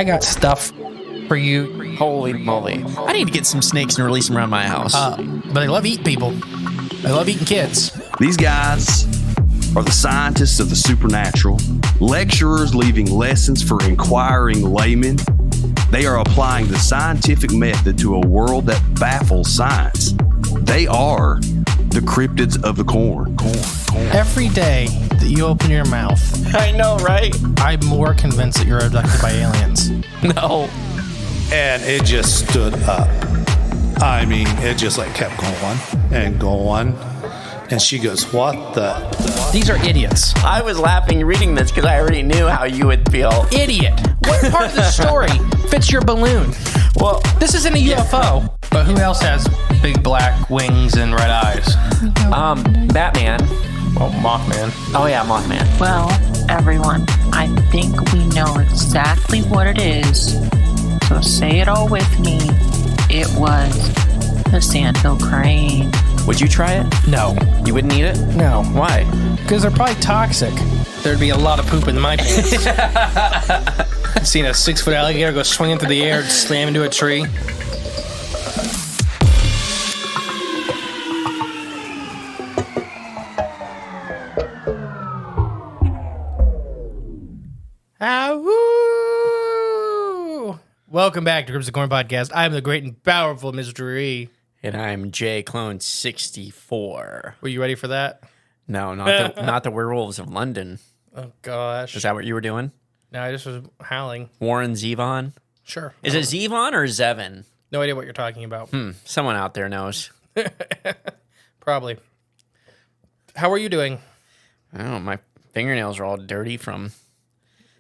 I got stuff for you. Holy moly. I need to get some snakes and release them around my house. But they love eating people. They love eating kids. These guys are the scientists of the supernatural, lecturers leaving lessons for inquiring laymen. They are applying the scientific method to a world that baffles science. They are the cryptids of the corn. Every day that you open your mouth, I know, right? I'm more convinced that you're abducted by aliens. No. And it just stood up. I mean, it just like kept going and going. And she goes, what the? These are idiots. I was laughing reading this because I already knew how you would feel. Idiot. What part of the story fits your balloon? Well, This isn't a UFO. But who else has big black wings and red eyes? Batman. Oh, Mothman. Oh, yeah, Mothman. Well, everyone, I think we know exactly what it is. So say it all with me. It was the Sandhill Crane. Would you try it? No. You wouldn't eat it? No. Why? Because they're probably toxic. There'd be a lot of poop in my pants. I've seen a 6-foot alligator go swinging through the air and slam into a tree. Woo! Welcome back to Cryptids of Corn Podcast. I'm the great and powerful Mystery. And I'm J Clone 64. Were you ready for that? No, not the Werewolves of London. Oh, gosh. Is that what you were doing? No, I just was howling. Warren Zevon? Sure. Is it Zevon or Zevon? No idea what you're talking about. Someone out there knows. Probably. How are you doing? Oh, my fingernails are all dirty from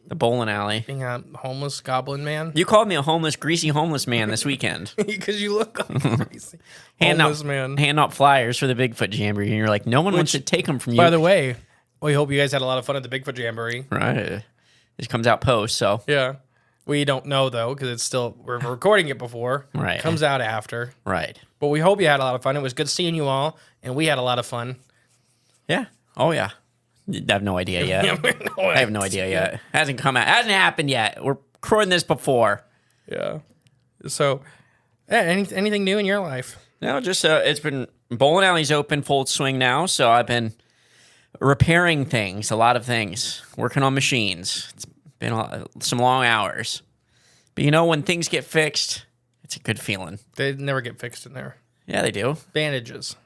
the bowling alley. Being a homeless goblin man? You called me a greasy homeless man this weekend. Because you look crazy. Handing Homeless man. out flyers for the Bigfoot Jamboree, and you're like, no one wants to take them from you. By the way, we hope you guys had a lot of fun at the Bigfoot Jamboree. Right. This comes out post, so. Yeah. We don't know, though, because it's still, we're recording it before. Right. It comes out after. Right. But we hope you had a lot of fun. It was good seeing you all, and we had a lot of fun. Yeah. Oh, yeah. I have no idea yet. I have no idea yet. Hasn't come out. Hasn't happened yet. We're recording this before. Yeah. So, anything new in your life? No, just it's been bowling alley's open full swing now, so I've been repairing things, a lot of things, working on machines. It's been some long hours, but you know when things get fixed, it's a good feeling. They never get fixed in there. Yeah, they do. Bandages.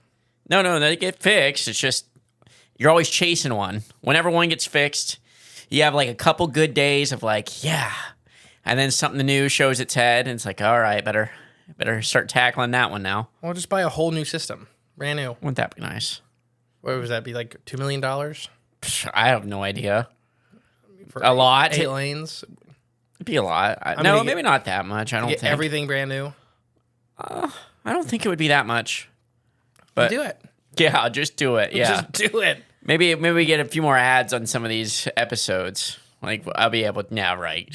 No, they get fixed. It's just you're always chasing one. Whenever one gets fixed, you have like a couple good days of like, yeah, and then something new shows its head, and it's like, all right, better start tackling that one now. Well, just buy a whole new system, brand new. Wouldn't that be nice? What would that be, like $2 million? I have no idea. For A lot. 8 lanes. It'd be a lot. Maybe not that much. I don't Get think everything brand new. I don't think it would be that much. But Do it. Yeah, I'll just do it. Yeah, Just do it. maybe we get a few more ads on some of these episodes. Like I'll be able. Yeah, right.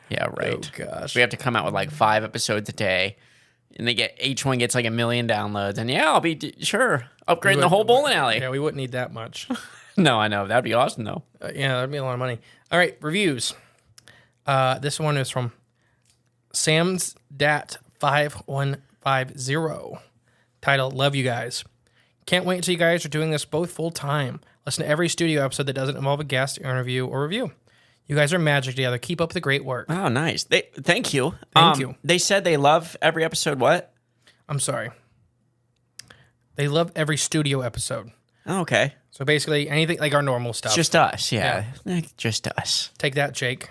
Yeah, right. Oh gosh. We have to come out with like 5 episodes a day, and each one gets like 1 million downloads. And yeah, I'll be sure upgrading the whole bowling alley. Yeah, we wouldn't need that much. No, I know that'd be awesome though. Yeah, that'd be a lot of money. All right, reviews. This one is from Sam's Dat 5150. Titled "Love You Guys." Can't wait until you guys are doing this both full time. Listen to every studio episode that doesn't involve a guest, interview, or review. You guys are magic together. Keep up the great work. Oh, nice. Thank you. Thank you. They said they love every episode. What? I'm sorry. They love every studio episode. Oh, okay. So basically, anything like our normal stuff. It's just us. Yeah. Just us. Take that, Jake.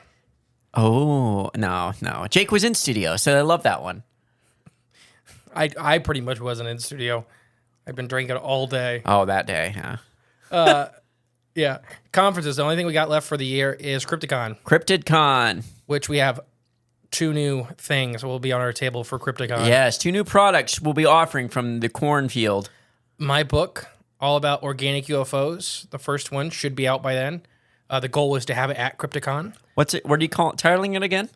Oh, no. Jake was in studio, so I love that one. I pretty much wasn't in studio. I've been drinking all day. Oh, that day, yeah. Yeah. Conferences. The only thing we got left for the year is Crypticon, CryptidCon. which we have 2 new things will be on our table for Crypticon. Yes, 2 new products we'll be offering from the cornfield. My book, all about organic UFOs. The first one should be out by then. The goal was to have it at Crypticon. What's it? What do you call it? Titling it again?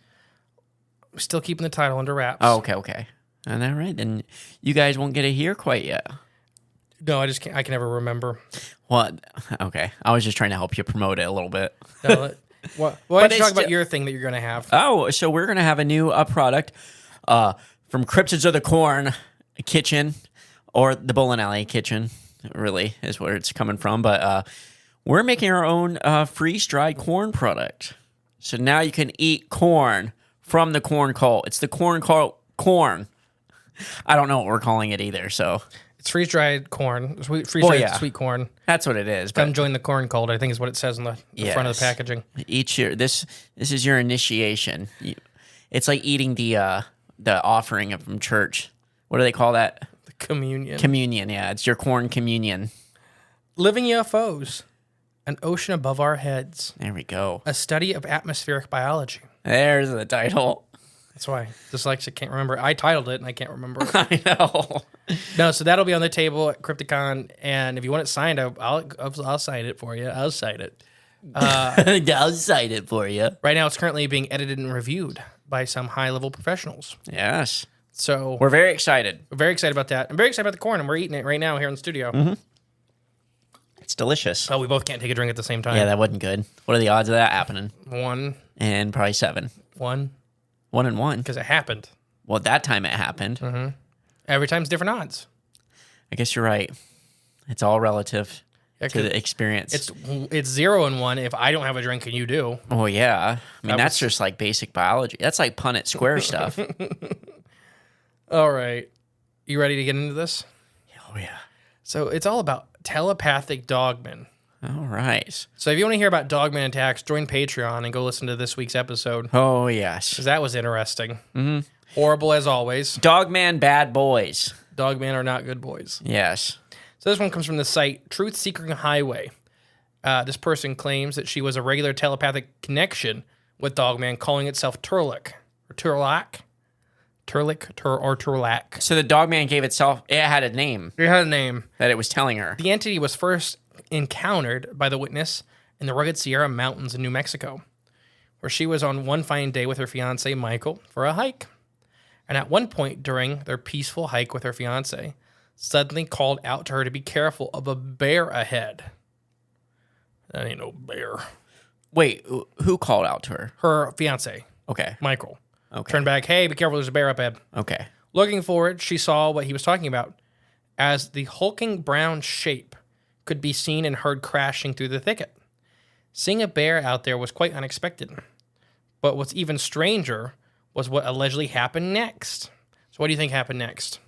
We're still keeping the title under wraps. Oh, okay. And all right, then you guys won't get it here quite yet. No, I just can't. I can never remember. What? Okay, I was just trying to help you promote it a little bit. No, Why But don't you it's talk about ju- your thing that you're going to have? Oh, so we're gonna have a new product from Cryptids of the Corn Kitchen, or the Bowling Alley Kitchen. Really is where it's coming from. But we're making our own freeze-dried corn product. So now you can eat corn from the corn coal. It's the corn corn. I don't know what we're calling it either. So It's freeze-dried corn, freeze-dried sweet corn. that's what it is. Come But join the corn cult, I think is what it says on the front of the Yes. packaging. each year, this is your initiation. It's like eating the offering from church. What do they call that? The communion. Communion. Yeah, it's your corn communion. Living UFOs. An ocean above our heads. There we go. A study of atmospheric biology. There's the title. That's why dyslexic can't remember. I titled it and I can't remember it. I know. No, so that'll be on the table at Crypticon, and if you want it signed, I'll sign it for you. I'll sign it. I'll cite it for you. Right now, it's currently being edited and reviewed by some high-level professionals. Yes. So We're very excited. we're very excited about that. I'm very excited about the corn, and we're eating it right now here in the studio. Mm-hmm. It's delicious. Oh, we both can't take a drink at the same time. Yeah, that wasn't good. What are the odds of that happening? One, And probably 7. 1, 1 and 1. because it happened. Well, that time it happened. Every time's different odds. I guess you're right. It's all relative Yeah, to the experience. It's 0 and 1 if I don't have a drink and you do. Oh, yeah. I mean, That that's just like basic biology. That's like Punnett Square stuff. All right. You ready to get into this? Oh, yeah. So it's all about telepathic dogmen. All right. So if you want to hear about dogman attacks, join Patreon and go listen to this week's episode, Oh, yes. because that was interesting. Mm-hmm. Horrible as always. Dogman bad boys. Dogmen are not good boys. Yes. So this one comes from the site Truth Seeking Highway. This person claims that she was a regular telepathic connection with Dogman, calling itself Turlik. Or Turlak. Turlak. So the Dogman gave itself, it had a name It had a name. that it was telling her. The entity was first encountered by the witness in the rugged Sierra Mountains in New Mexico, where she was on one fine day with her fiance, Michael, for a hike. And at one point during their peaceful hike with her fiance, suddenly called out to her to be careful of a bear ahead. That ain't no bear. Wait, who called out to her? Her fiance, Okay. Michael, Okay. turned back, hey, be careful, there's a bear up ahead. Okay. Looking forward, she saw what he was talking about, as the hulking brown shape could be seen and heard crashing through the thicket. Seeing a bear out there was quite unexpected. But what's even stranger was what allegedly happened next. So what do you think happened next?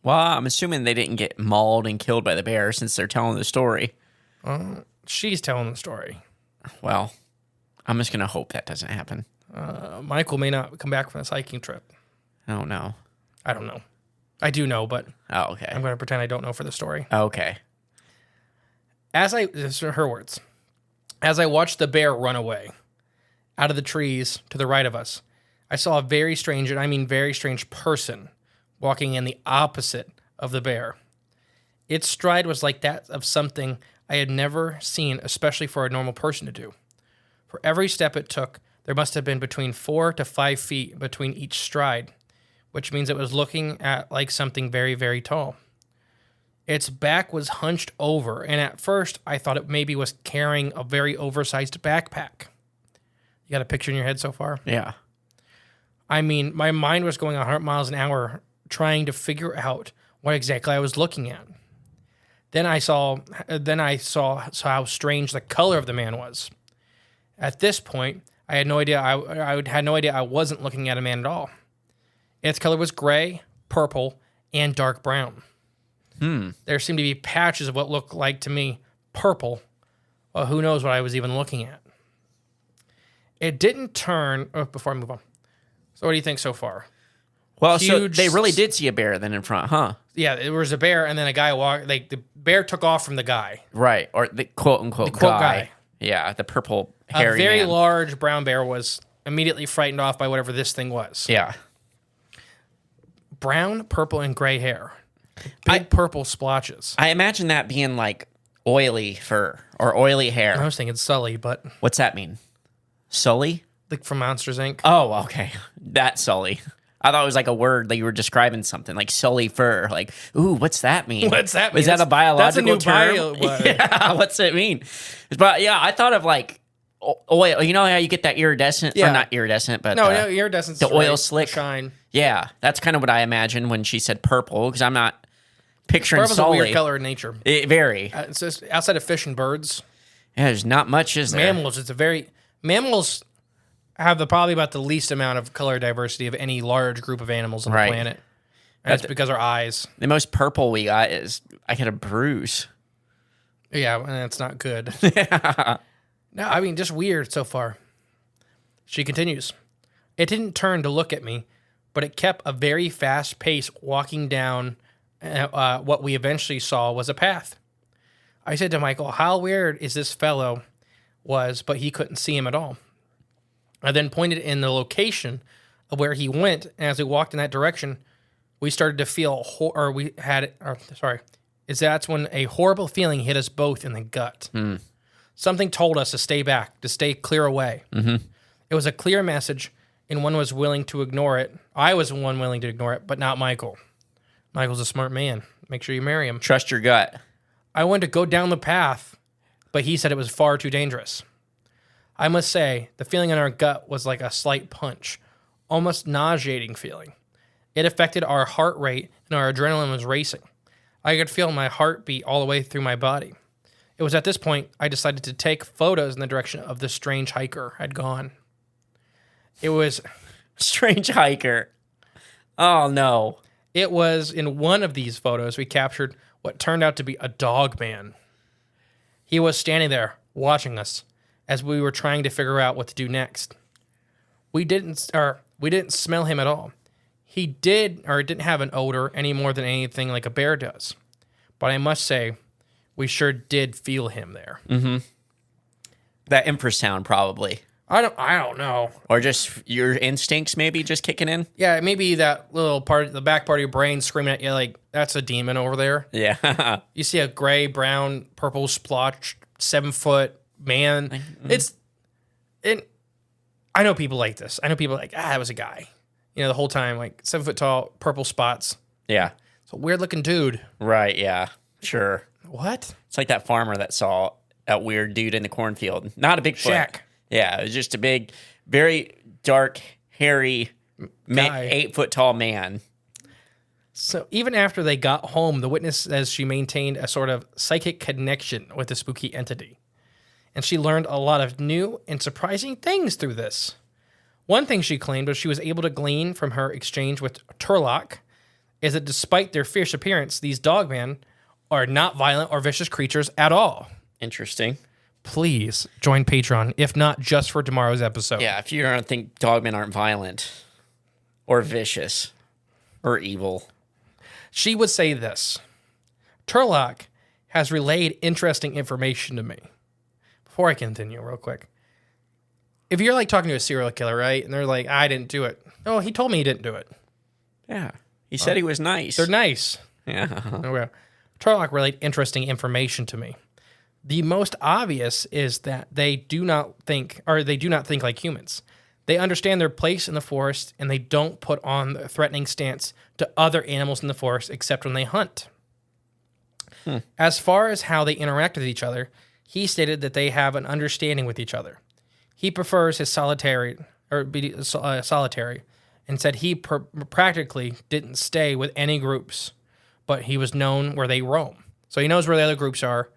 Well, I'm assuming they didn't get mauled and killed by the bear since they're telling the story. She's telling the story. Well, I'm just going to hope that doesn't happen. Michael may not come back from this hiking trip. Oh, no. I don't know. I do know, but Oh, okay. I'm going to pretend I don't know for the story. Okay. This are her words. As I watched the bear run away out of the trees to the right of us, I saw a very strange, and I mean very strange person walking in the opposite of the bear. Its stride was like that of something I had never seen, especially for a normal person to do. For every step it took, there must have been between 4 to 5 feet between each stride, which means it was looking at like something very, very tall. Its back was hunched over, and at first I thought it maybe was carrying a very oversized backpack. You got a picture in your head so far? Yeah. I mean, my mind was going 100 miles an hour trying to figure out what exactly I was looking at. Then I saw how strange the color of the man was. At this point, I had no idea I wasn't looking at a man at all. Its color was gray, purple, and dark brown. There seemed to be patches of what looked like to me purple. Well, who knows what I was even looking at. It didn't turn... Oh, before I move on. So what do you think so far? Well, so Huge- they really did see a bear then in front, huh? Yeah, there was a bear, and then a guy walked... Like, the bear took off from the guy. Right. Or the quote-unquote quote guy. Yeah, the purple A hairy very man. large brown bear was immediately frightened off by whatever this thing was. Yeah. Brown, purple, and gray hair. Big purple splotches. I imagine that being like oily fur or oily hair. I was thinking Sully, but What's that mean? Sully? like from Monsters, Inc. Oh, okay. That Sully. I thought it was like a word that you were describing something, like Sully fur. Like, ooh, what's that mean? What's that mean? Is that a biological That's a new term? bio. Yeah, what's it mean? But yeah, I thought of like oil. You know how you get that iridescent? Yeah. Or not iridescent, but No, iridescence. the is oil right. slick. Shine. Yeah, that's kind of what I imagined when she said purple, because I'm not picturing Purple's a Sully. weird color in nature. Very. It's just outside of fish and birds, Yeah, there's not much, is there? mammals. Mammals have probably about the least amount of color diversity of any large group of animals on Right. the planet. And that's because our eyes. The most purple we got is I get a bruise. Yeah, and that's not good. No, I mean, just weird so far. She continues. It didn't turn to look at me, but it kept a very fast pace walking down what we eventually saw was a path. I said to Michael, how weird is this fellow was, but he couldn't see him at all. I then pointed in the location of where he went, and as we walked in that direction, we started to feel, that's when a horrible feeling hit us both in the gut. Something told us to stay back, to stay clear away. Mm-hmm. It was a clear message, and one was willing to ignore it. I was the one willing to ignore it, but not Michael. Michael's a smart man. Make sure you marry him. Trust your gut. I wanted to go down the path, but he said it was far too dangerous. I must say, the feeling in our gut was like a slight punch, almost nauseating feeling. It affected our heart rate, and our adrenaline was racing. I could feel my heartbeat all the way through my body. It was at this point I decided to take photos in the direction of the strange hiker had gone. It was Strange hiker. Oh, no. It was in one of these photos we captured what turned out to be a Dogman. He was standing there watching us as we were trying to figure out what to do next. We didn't smell him at all. He didn't have an odor any more than anything like a bear does. But I must say, we sure did feel him there. That infrasound, probably. I don't know. Or just your instincts maybe just kicking in? Yeah, maybe that little part, the back part of your brain screaming at you like, that's a demon over there. Yeah. You see a gray, brown, purple splotched 7-foot man. I know people like this. I know people like, that was a guy. You know, the whole time, like 7 foot tall, purple spots. Yeah. It's a weird looking dude. Right, yeah. Sure. What? It's like that farmer that saw a weird dude in the cornfield. Not a big Shaq. Yeah, it was just a big, very dark, hairy, 8 foot tall man. So even after they got home, the witness says she maintained a sort of psychic connection with the spooky entity. And she learned a lot of new and surprising things through this. One thing she claimed was she was able to glean from her exchange with Turlock is that despite their fierce appearance, these dogmen are not violent or vicious creatures at all. Interesting. Please join Patreon, if not just for tomorrow's episode. Yeah, if you don't think dogmen aren't violent or vicious or evil. She would say this. Turlock has relayed interesting information to me. Before I continue, real quick. If you're like talking to a serial killer, right? And they're like, I didn't do it. Oh, he told me he didn't do it. Yeah. He said he was nice. They're nice. Yeah. Okay. Turlock relayed interesting information to me. The most obvious is that they do not think like humans. They understand their place in the forest, and they don't put on a threatening stance to other animals in the forest except when they hunt. As far as how they interact with each other, he stated that they have an understanding with each other. He prefers his solitary, and said he practically didn't stay with any groups, but he was known where they roam. So he knows where the other groups are,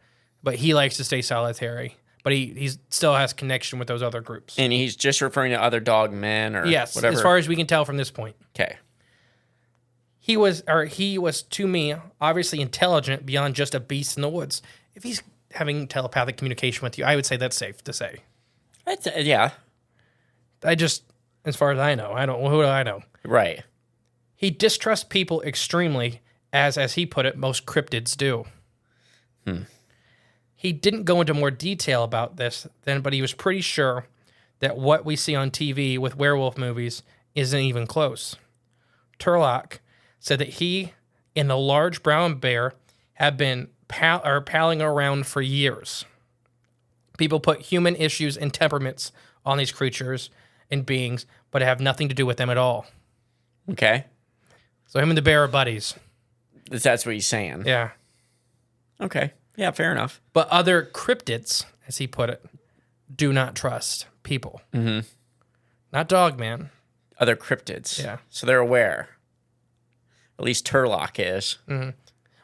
but he likes to stay solitary. But he still has connection with those other groups. And he's just referring to other dogmen or yes, whatever. as far as we can tell from this point. Okay. He was to me obviously intelligent beyond just a beast in the woods. If he's having telepathic communication with you, I would say that's safe to say. Yeah. As far as I know, who do I know? Right. He distrusts people extremely, as he put it, most cryptids do. He didn't go into more detail about this then, but he was pretty sure that what we see on TV with werewolf movies isn't even close. Turlock said that he and the large brown bear have been palling around for years. People put human issues and temperaments on these creatures and beings, but have nothing to do with them at all. Okay. So him and the bear are buddies. That's what he's saying. Yeah. Okay. Yeah, fair enough. But other cryptids, as he put it, do not trust people. Mm-hmm. Not Dogman. Other cryptids. Yeah. So they're aware. At least Turlock is. Mm-hmm.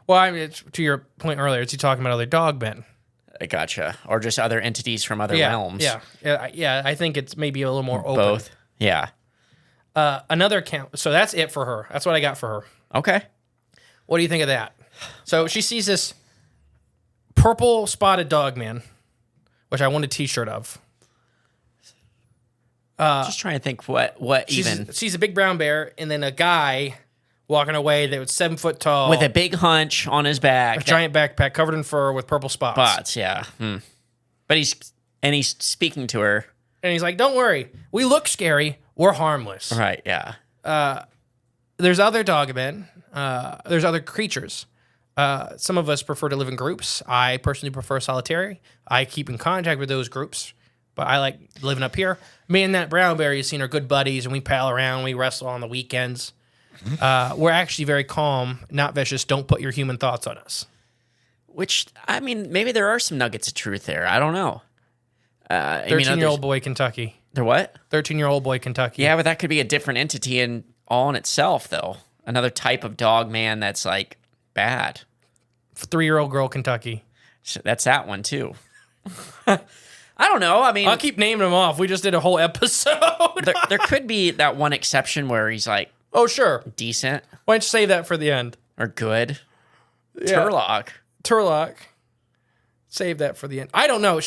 Well, I mean, to your point earlier, is he talking about other Dogmen? I gotcha. Or just other entities from other realms. Yeah. I think it's maybe a little more open. Both. Yeah. Another count. So that's it for her. That's what I got for her. Okay. What do you think of that? So she sees this purple spotted Dogman, which I want a T-shirt of. Just trying to think what even. She's a big brown bear, and then a guy walking away that was 7 foot tall. With a big hunch on his back. A giant backpack covered in fur with purple spots. Spots, yeah. But he's speaking to her. And he's like, don't worry. We look scary. We're harmless. Right, yeah. There's other Dogmen. There's other creatures. Some of us prefer to live in groups. I personally prefer solitary. I keep in contact with those groups, but I like living up here. Me and that brown bear you've seen are good buddies, and we pal around. We wrestle on the weekends. We're actually very calm, not vicious. Don't put your human thoughts on us. Which, I mean, maybe there are some nuggets of truth there. I don't know. 13-year-old boy Kentucky. They're what? 13-year-old boy Kentucky. Yeah, but that could be a different entity in itself, though. Another type of dog man that's like bad. 3-year-old girl Kentucky. So that's that one too. I don't know. I mean, I'll keep naming them off. We just did a whole episode. there could be that one exception where he's like, oh sure, decent. Why don't you save that for the end? Or good. Yeah. Turlock. Save that for the end. I don't know.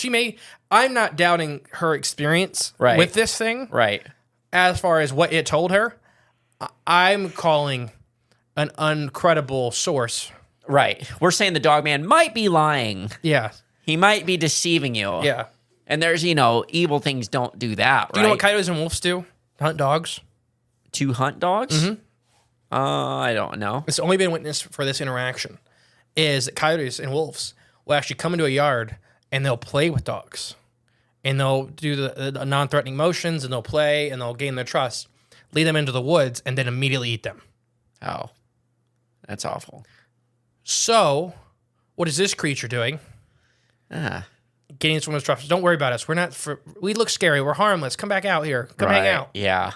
I'm not doubting her experience with this thing. Right. As far as what it told her, I'm calling an uncredible source. Right. We're saying the dog man might be lying. Yeah. He might be deceiving you. Yeah. And there's, evil things don't do that, right? Do you know what coyotes and wolves do? Hunt dogs. To hunt dogs? Mm-hmm. I don't know. It's only been witnessed for this interaction, is that coyotes and wolves will actually come into a yard and they'll play with dogs. And they'll do the non-threatening motions, and they'll play, and they'll gain their trust, lead them into the woods, and then immediately eat them. Oh. That's awful. So, what is this creature doing? Getting someone's trust. Don't worry about us. We look scary. We're harmless. Come back out here. Come hang out. Yeah.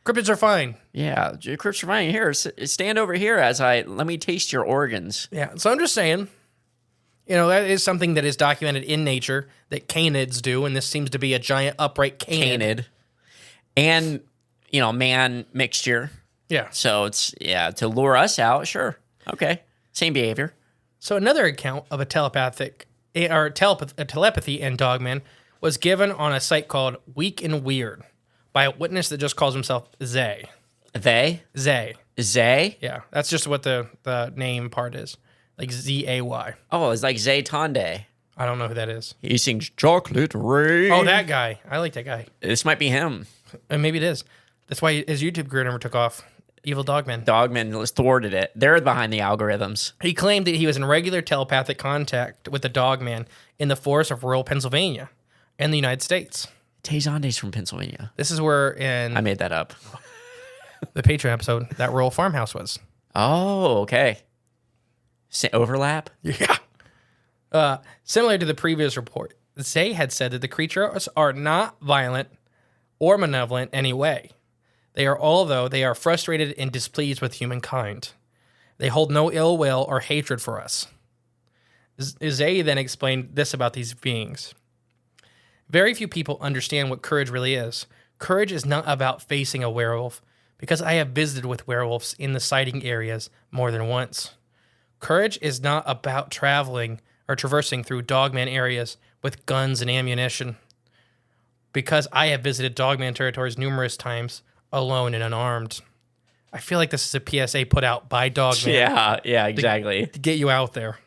Cryptids are fine. Yeah. Cryptids are fine. Here, stand over here let me taste your organs. Yeah. So I'm just saying, that is something that is documented in nature that canids do, and this seems to be a giant upright canid. And, man mixture. Yeah. So it's, to lure us out, sure. Okay. Same behavior. So another account of a telepathy and Dogman was given on a site called Weak and Weird by a witness that just calls himself Zay. They? Zay. Zay? Yeah, that's just what the name part is. Like Z-A-Y. Oh, it's like Zay Tonde. I don't know who that is. He sings Chocolate Rain. Oh, that guy. I like that guy. This might be him. And maybe it is. That's why his YouTube career never took off. Evil Dogman. Dogman thwarted it. They're behind the algorithms. He claimed that he was in regular telepathic contact with the Dogman in the forests of rural Pennsylvania and the United States. Tezonde's from Pennsylvania. This is where I made that up. The Patreon episode, that rural farmhouse was. Oh, okay. Overlap? Yeah. Similar to the previous report, Zay had said that the creatures are not violent or malevolent in any way. They are frustrated and displeased with humankind. They hold no ill will or hatred for us. Zay then explained this about these beings. Very few people understand what courage really is. Courage is not about facing a werewolf, because I have visited with werewolves in the sighting areas more than once. Courage is not about traveling or traversing through Dogman areas with guns and ammunition, because I have visited Dogman territories numerous times, alone and unarmed. I feel like this is a PSA put out by Dogman. Yeah, exactly. To get you out there.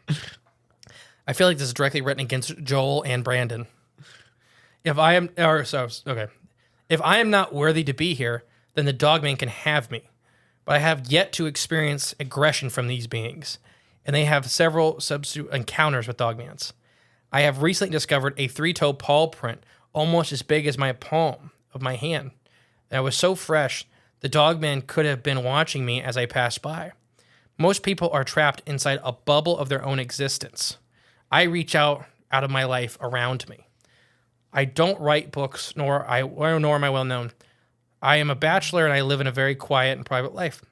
I feel like this is directly written against Joel and Brandon. If I am not worthy to be here, then the Dogman can have me. But I have yet to experience aggression from these beings, and they have several subsequent encounters with Dogmans. I have recently discovered a 3-toe paw print almost as big as my palm of my hand. That was so fresh, the Dogman could have been watching me as I passed by. Most people are trapped inside a bubble of their own existence. I reach out of my life around me. I don't write books, nor am I well known. I am a bachelor and I live in a very quiet and private life.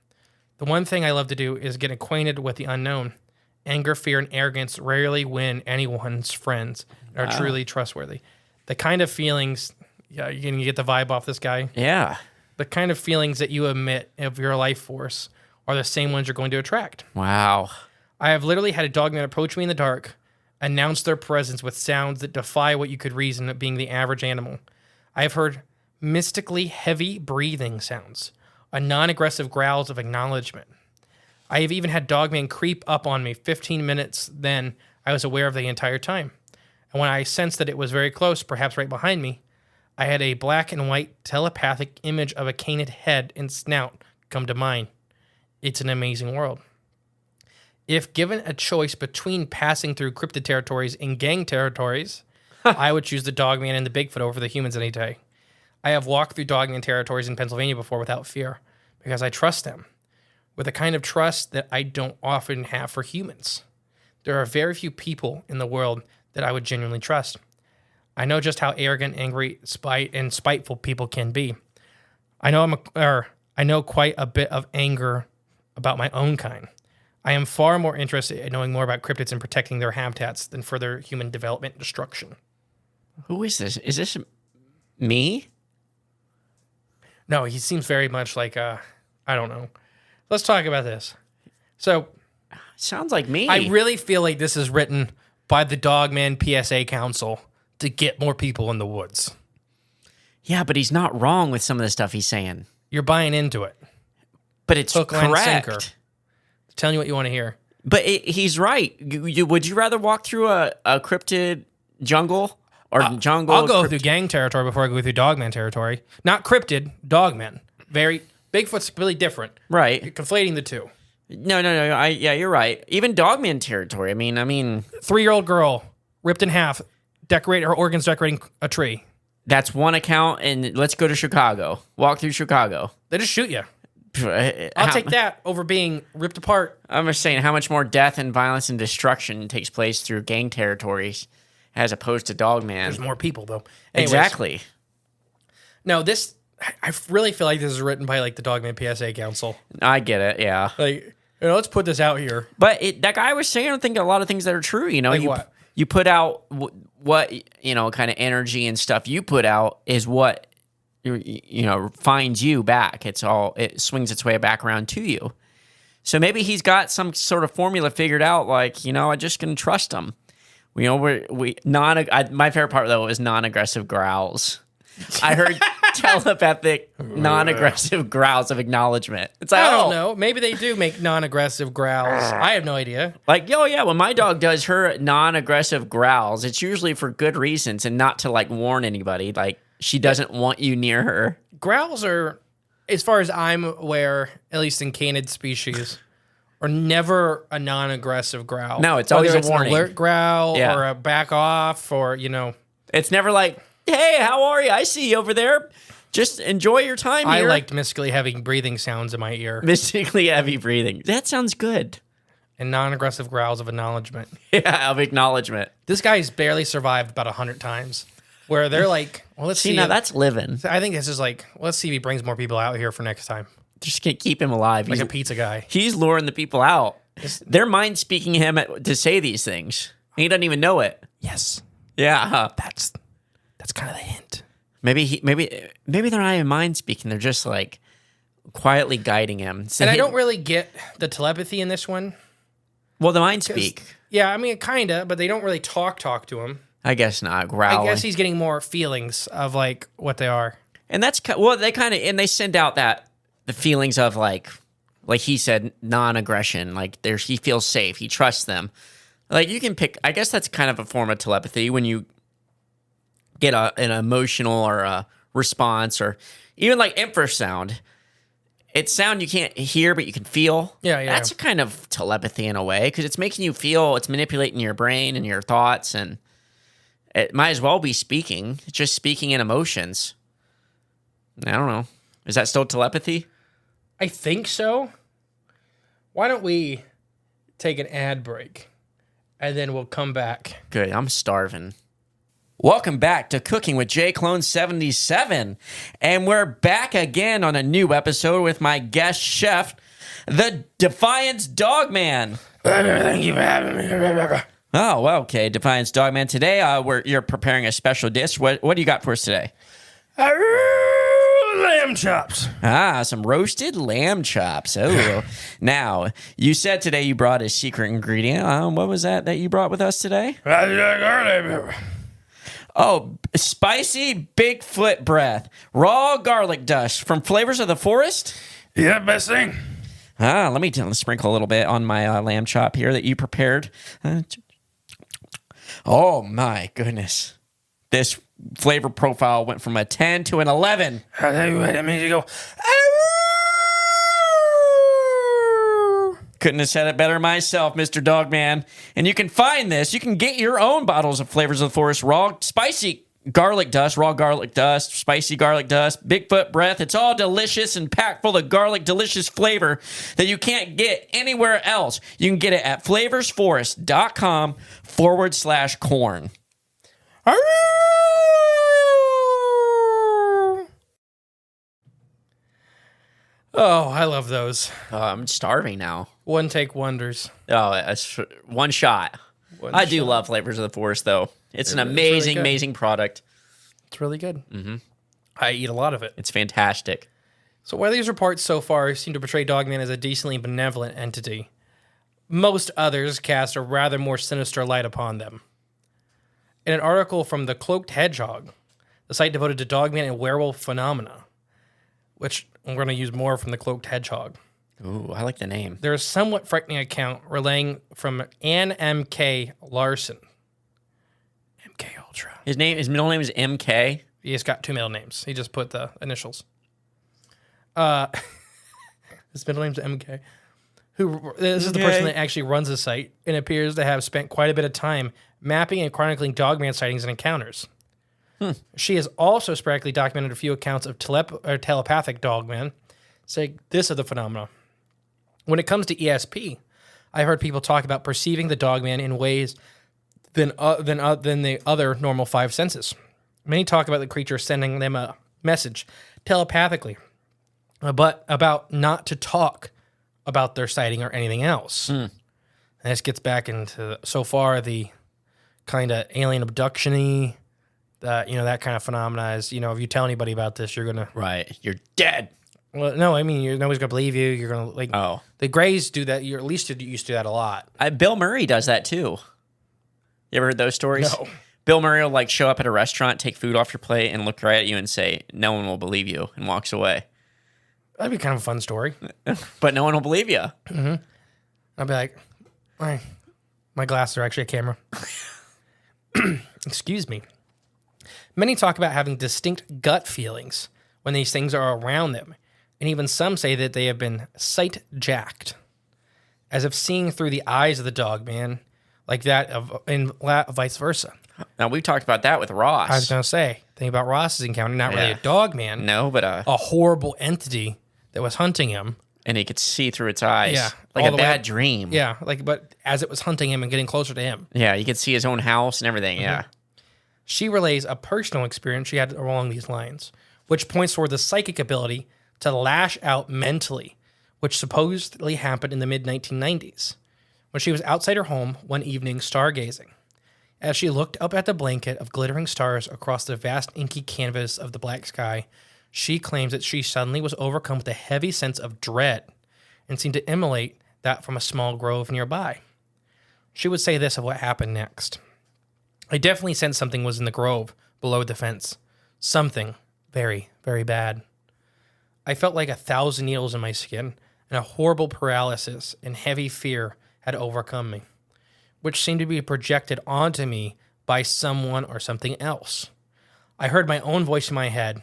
The one thing I love to do is get acquainted with the unknown. Anger, fear, and arrogance rarely win anyone's friends and are truly trustworthy. The kind of feelings, you get the vibe off this guy. Yeah. The kind of feelings that you emit of your life force are the same ones you're going to attract. Wow. I have literally had a dogman approach me in the dark, announce their presence with sounds that defy what you could reason of being the average animal. I have heard mystically heavy breathing sounds, a non-aggressive growls of acknowledgement. I have even had dogman creep up on me 15 minutes then I was aware of the entire time. And when I sensed that it was very close, perhaps right behind me, I had a black and white telepathic image of a canid head and snout come to mind. It's an amazing world. If given a choice between passing through cryptid territories and gang territories, I would choose the dogman and the Bigfoot over the humans any day. I have walked through dogman territories in Pennsylvania before without fear because I trust them with a kind of trust that I don't often have for humans. There are very few people in the world that I would genuinely trust. I know just how arrogant, angry, spiteful people can be. I know quite a bit of anger about my own kind. I am far more interested in knowing more about cryptids and protecting their habitats than further human development and destruction. Who is this? Is this me? No, he seems very much like, I don't know. Let's talk about this. So, Sounds like me. I really feel like this is written by the Dogman PSA Council to get more people in the woods. Yeah, but he's not wrong with some of the stuff he's saying. You're buying into it. But it's Hook, line, correct. sinker. Telling you what you want to hear. But he's right. Would you rather walk through a cryptid jungle or jungle? I'll go through gang territory before I go through Dogman territory. Not cryptid, Dogman. Bigfoot's really different. Right. You're conflating the two. No. Yeah, you're right. Even Dogman territory. I mean, 3-year-old girl ripped in half, her organs decorating a tree. that's one account. And let's go to Chicago. Walk through Chicago. They just shoot you. I'll take that over being ripped apart. I'm just saying how much more death and violence and destruction takes place through gang territories as opposed to Dogman. There's more people, though. Anyways, Exactly. No, I really feel like this is written by like the Dogman PSA Council. I get it. Yeah. Like, let's put this out here. But that guy was saying, I think a lot of things that are true. You know, Like what? You put out what kind of energy and stuff you put out is what finds you back. It swings its way back around to you. So maybe he's got some sort of formula figured out. Like, I just can trust him. My favorite part though is non-aggressive growls. I heard telepathic non-aggressive growls of acknowledgement. It's like, I don't know. Maybe they do make non-aggressive growls. I have no idea. Like, yeah, when my dog does her non-aggressive growls, it's usually for good reasons and not to like warn anybody. Like, she doesn't want you near her. Growls are, as far as I'm aware, at least in canid species, are never a non-aggressive growl. No, it's always Whether a warning. An alert growl Yeah. or a back off or, It's never like, hey, how are you? I see you over there. Just enjoy your time I here. liked mystically heavy breathing sounds in my ear mystically heavy breathing. That sounds good. and non-aggressive growls of acknowledgement. Yeah, of acknowledgement. This guy's barely survived about 100 times where they're like, well, let's see. Now that's living. I think this is like, let's see if he brings more people out here for next time. Just can't keep him alive. Like a pizza guy. He's luring the people out. They're mind speaking him to say these things. He doesn't even know it. Yes. Yeah. That's kind of the hint. Maybe they're not even mind speaking. They're just like quietly guiding him. And I don't really get the telepathy in this one. Well, the mind speak. Yeah, I mean, kind of, but they don't really talk to him. I guess not. Growling. I guess he's getting more feelings of like what they are. And that's they send out the feelings of like he said, non-aggression. Like he feels safe. He trusts them. Like you can pick. I guess that's kind of a form of telepathy when you get an emotional or a response or even like infrasound. It's sound you can't hear, but you can feel. Yeah. That's a kind of telepathy in a way because it's making you feel. It's manipulating your brain and your thoughts, and it might as well be speaking. It's just speaking in emotions. I don't know. Is that still telepathy? I think so. Why don't we take an ad break and then we'll come back? Good. I'm starving. Welcome back to Cooking with J Clone 77, and we're back again on a new episode with my guest chef, the Defiance Dogman. Thank you for having me. Oh, well, okay, Defiance Dogman. Today, you're preparing a special dish. What do you got for us today? Lamb chops. Some roasted lamb chops. Oh, now you said today you brought a secret ingredient. What was that you brought with us today? Oh, spicy Bigfoot breath, raw garlic dust from Flavors of the Forest. Yeah, best thing. Let me sprinkle a little bit on my lamb chop here that you prepared. Oh my goodness, this flavor profile went from a 10 to an 11. I'll tell you what, that means you go. Couldn't have said it better myself, Mr. Dogman. And you can find this. You can get your own bottles of Flavors of the Forest raw spicy garlic dust, raw garlic dust, spicy garlic dust, Bigfoot breath. It's all delicious and packed full of garlic, delicious flavor that you can't get anywhere else. You can get it at flavorsforest.com/corn. Oh, I love those. I'm starving now. One take wonders. Oh, that's one shot. I do love Flavors of the Forest, though. It's an amazing, really amazing product. It's really good. Mm-hmm. I eat a lot of it. It's fantastic. So while these reports so far seem to portray Dogman as a decently benevolent entity, most others cast a rather more sinister light upon them. In an article from The Cloaked Hedgehog, the site devoted to Dogman and werewolf phenomena, which I'm going to use more from The Cloaked Hedgehog. Ooh, I like the name. There is a somewhat frightening account relaying from Ann M.K. Larson. MK Ultra. His middle name is MK. He's got two middle names. He just put the initials. His middle name's MK. This is the person that actually runs the site and appears to have spent quite a bit of time mapping and chronicling Dogman sightings and encounters. She has also sporadically documented a few accounts of telepathic Dogmen, saying this of the phenomena. When it comes to ESP, I've heard people talk about perceiving the Dogman in ways than the other normal five senses. Many talk about the creature sending them a message telepathically, but about not to talk about their sighting or anything else. And this gets back into, so far, the kind of alien abduction-y, that kind of phenomena is, if you tell anybody about this, you're going to... Right. You're dead. Well, no, I mean, nobody's going to believe you. You're going to, the Greys do that. You're at least used to that a lot. Bill Murray does that, too. You ever heard those stories? No. Bill Murray will, show up at a restaurant, take food off your plate, and look right at you and say, "No one will believe you," and walks away. That'd be kind of a fun story. But no one will believe you. Mm-hmm. I'd be like, my glasses are actually a camera. Excuse me. Many talk about having distinct gut feelings when these things are around them, and even some say that they have been sight-jacked, as if seeing through the eyes of the Dogman, like that and vice versa. Now, we've talked about that with Ross. I was going to say, think about Ross's encounter, not really a Dogman. No, but a horrible entity that was hunting him. And he could see through its eyes. Yeah. Like a bad dream. Yeah, but as it was hunting him and getting closer to him. Yeah, you could see his own house and everything, yeah. She relays a personal experience she had along these lines, which points toward the psychic ability to lash out mentally, which supposedly happened in the mid-1990s, when she was outside her home one evening stargazing. As she looked up at the blanket of glittering stars across the vast inky canvas of the black sky, she claims that she suddenly was overcome with a heavy sense of dread and seemed to emulate that from a small grove nearby. She would say this of what happened next. I definitely sensed something was in the grove below the fence. Something very, very bad. I felt like 1,000 needles in my skin, and a horrible paralysis and heavy fear had overcome me, which seemed to be projected onto me by someone or something else. I heard my own voice in my head,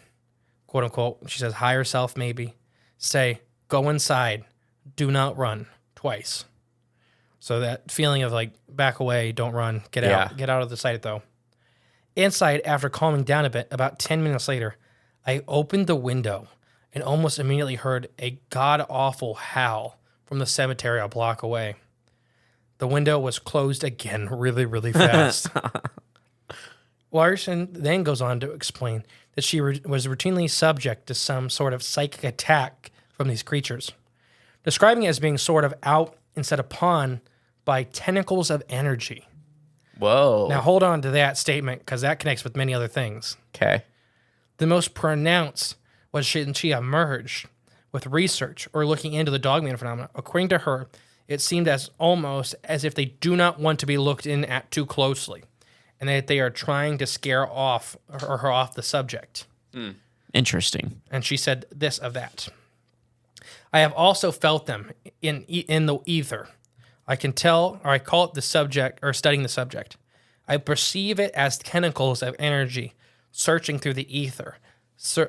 quote unquote, she says higher self maybe, say, "Go inside, do not run," twice. So that feeling of back away, don't run, get out of the sight though. Inside, after calming down a bit, about 10 minutes later, I opened the window and almost immediately heard a god-awful howl from the cemetery a block away. The window was closed again really, really fast. Larson then goes on to explain that she was routinely subject to some sort of psychic attack from these creatures, describing it as being sort of out instead upon by tentacles of energy. Whoa. Now hold on to that statement because that connects with many other things. Okay. The most pronounced was she emerged with research or looking into the Dogman phenomena. According to her, it seemed as almost as if they do not want to be looked in at too closely, and that they are trying to scare her off the subject. Interesting. And she said this of that. I have also felt them in the ether. I can tell, or I call it the subject, or studying the subject. I perceive it as tentacles of energy searching through the ether,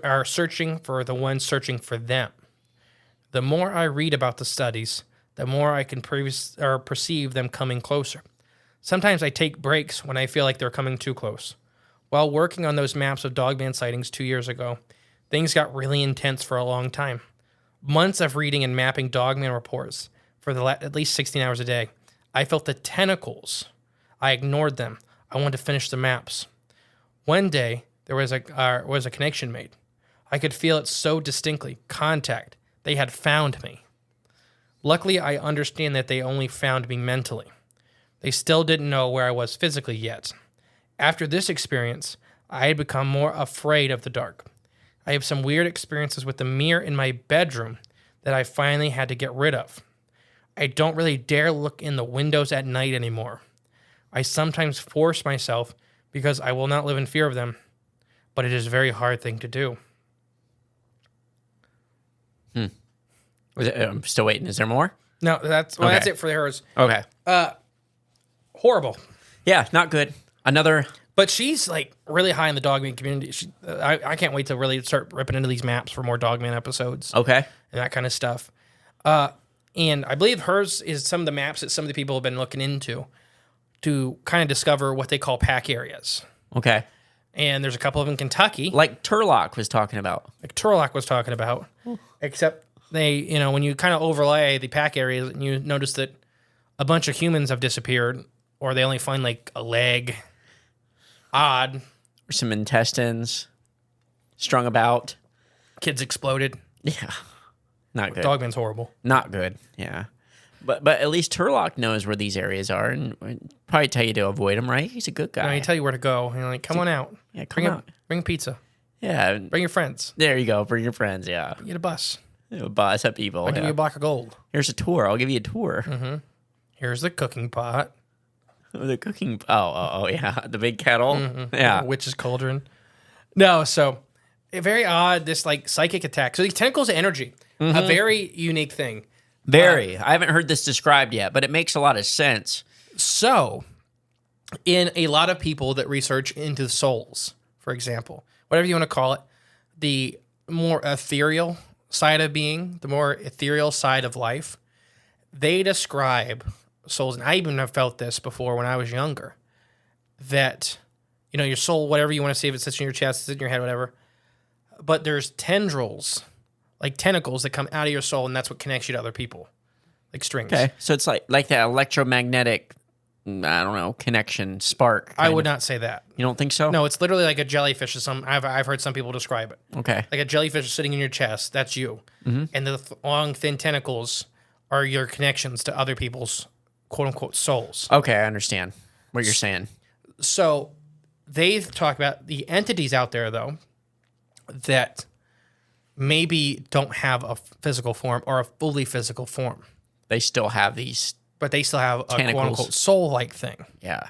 are searching for the one searching for them. The more I read about the studies, the more I can perceive them coming closer. Sometimes I take breaks when I feel like they're coming too close. While working on those maps of Dogman sightings 2 years ago, things got really intense for a long time. Months of reading and mapping Dogman reports for at least 16 hours a day. I felt the tentacles. I ignored them. I wanted to finish the maps. One day, there was a connection made. I could feel it so distinctly. Contact. They had found me. Luckily, I understand that they only found me mentally. They still didn't know where I was physically yet. After this experience, I had become more afraid of the dark. I have some weird experiences with the mirror in my bedroom that I finally had to get rid of. I don't really dare look in the windows at night anymore. I sometimes force myself because I will not live in fear of them, but it is a very hard thing to do. I'm still waiting. Is there more? No, that's it for hers. Okay. Horrible. Yeah, not good. Another. But she's like really high in the Dogman community. I can't wait to really start ripping into these maps for more Dogman episodes. Okay. And that kind of stuff. And I believe hers is some of the maps that some of the people have been looking into to kind of discover what they call pack areas. Okay. And there's a couple of them in Kentucky. Like Turlock was talking about. Like Turlock was talking about. Except they, when you kind of overlay the pack areas, and you notice that a bunch of humans have disappeared, or they only find like a leg. Odd. Or some intestines strung about. Kids exploded. Yeah. Not good. Dogman's horrible. Not good. Yeah. But at least Turlock knows where these areas are and probably tell you to avoid them, right? He's a good guy. No, he tell you where to go. You're like, come on out. Yeah, come out. Bring pizza. Yeah. Bring your friends. There you go. Bring your friends, yeah. Get a bus. Bus up people. I'll give you a block of gold. Here's a tour. I'll give you a tour. Mm-hmm. Here's the cooking pot. The cooking. Oh, yeah. The big kettle. Mm-hmm. Yeah. Witch's cauldron. No, so very odd, this like psychic attack. So these tentacles of energy, a very unique thing. Very. I haven't heard this described yet, but it makes a lot of sense. So, in a lot of people that research into souls, for example, whatever you want to call it, the more ethereal side of being, the more ethereal side of life, they describe souls, and I even have felt this before when I was younger, that, your soul, whatever you want to say, if it sits in your chest, sits in your head, whatever, but there's tendrils, like tentacles that come out of your soul, and that's what connects you to other people, like strings. Okay. So it's like that electromagnetic, I don't know, connection, spark. I would not say that. You don't think so? No, it's literally like a jellyfish. I've heard some people describe it. Okay. Like a jellyfish is sitting in your chest. That's you. Mm-hmm. And the long, thin tentacles are your connections to other people's quote-unquote souls. Okay, I understand what you're saying. So they talk about the entities out there, though, that maybe don't have a physical form or a fully physical form. They still have these. But they still have a tentacles. quote-unquote soul-like thing. Yeah.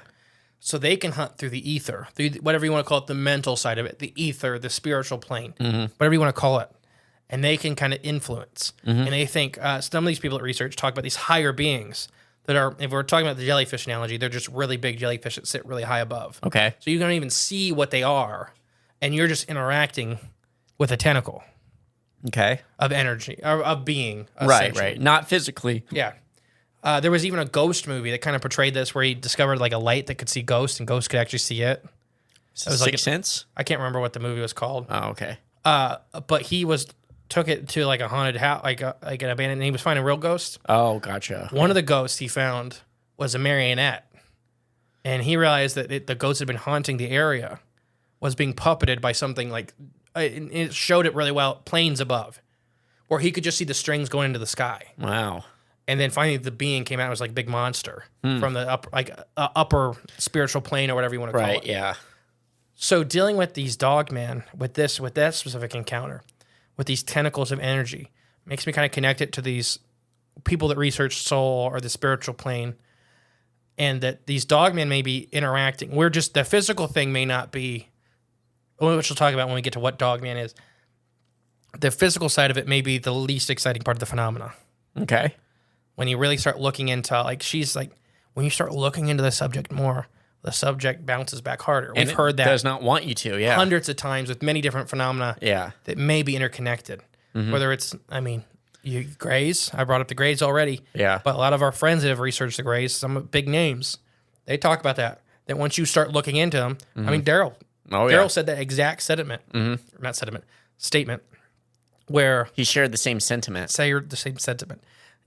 So they can hunt through the ether, through whatever you want to call it, the mental side of it, the ether, the spiritual plane, whatever you want to call it. And they can kind of influence. And they think, some of these people at research talk about these higher beings that are, if we're talking about the jellyfish analogy, they're just really big jellyfish that sit really high above. Okay. So you don't even see what they are, and you're just interacting with a tentacle. Okay. Of energy, of being. Right. Not physically. Yeah. There was even a ghost movie that kind of portrayed this, where he discovered like a light that could see ghosts, and ghosts could actually see it. It was like 6th Sense? I can't remember what the movie was called. Oh, okay. But he took it to like a haunted house, like an abandoned, and he was finding real ghosts. Oh, gotcha. One of the ghosts he found was a marionette, and he realized that the ghosts had been haunting the area, was being puppeted by something like, it showed it really well, planes above, where he could just see the strings going into the sky. Wow. And then finally the being came out, it was like a big monster from the upper spiritual plane or whatever you want to call it. Right, yeah. So dealing with these dogmen, with that specific encounter, with these tentacles of energy, makes me kind of connect it to these people that research soul or the spiritual plane, and that these dogmen may be interacting. We're just, the physical thing may not be, which we'll talk about when we get to what dogman is. The physical side of it may be the least exciting part of the phenomena. Okay. When you really start looking into, like, she's like, when you start looking into the subject more, the subject bounces back harder. We've heard that does not want you to, yeah. hundreds of times with many different phenomena that may be interconnected. Whether it's, I mean, Greys, I brought up the Greys already. Yeah. But a lot of our friends that have researched the Greys, some big names, they talk about that. That once you start looking into them, I mean, Daryl. Daryl said that exact sentiment. Not sentiment, statement. Where he shared the same sentiment. The same sentiment.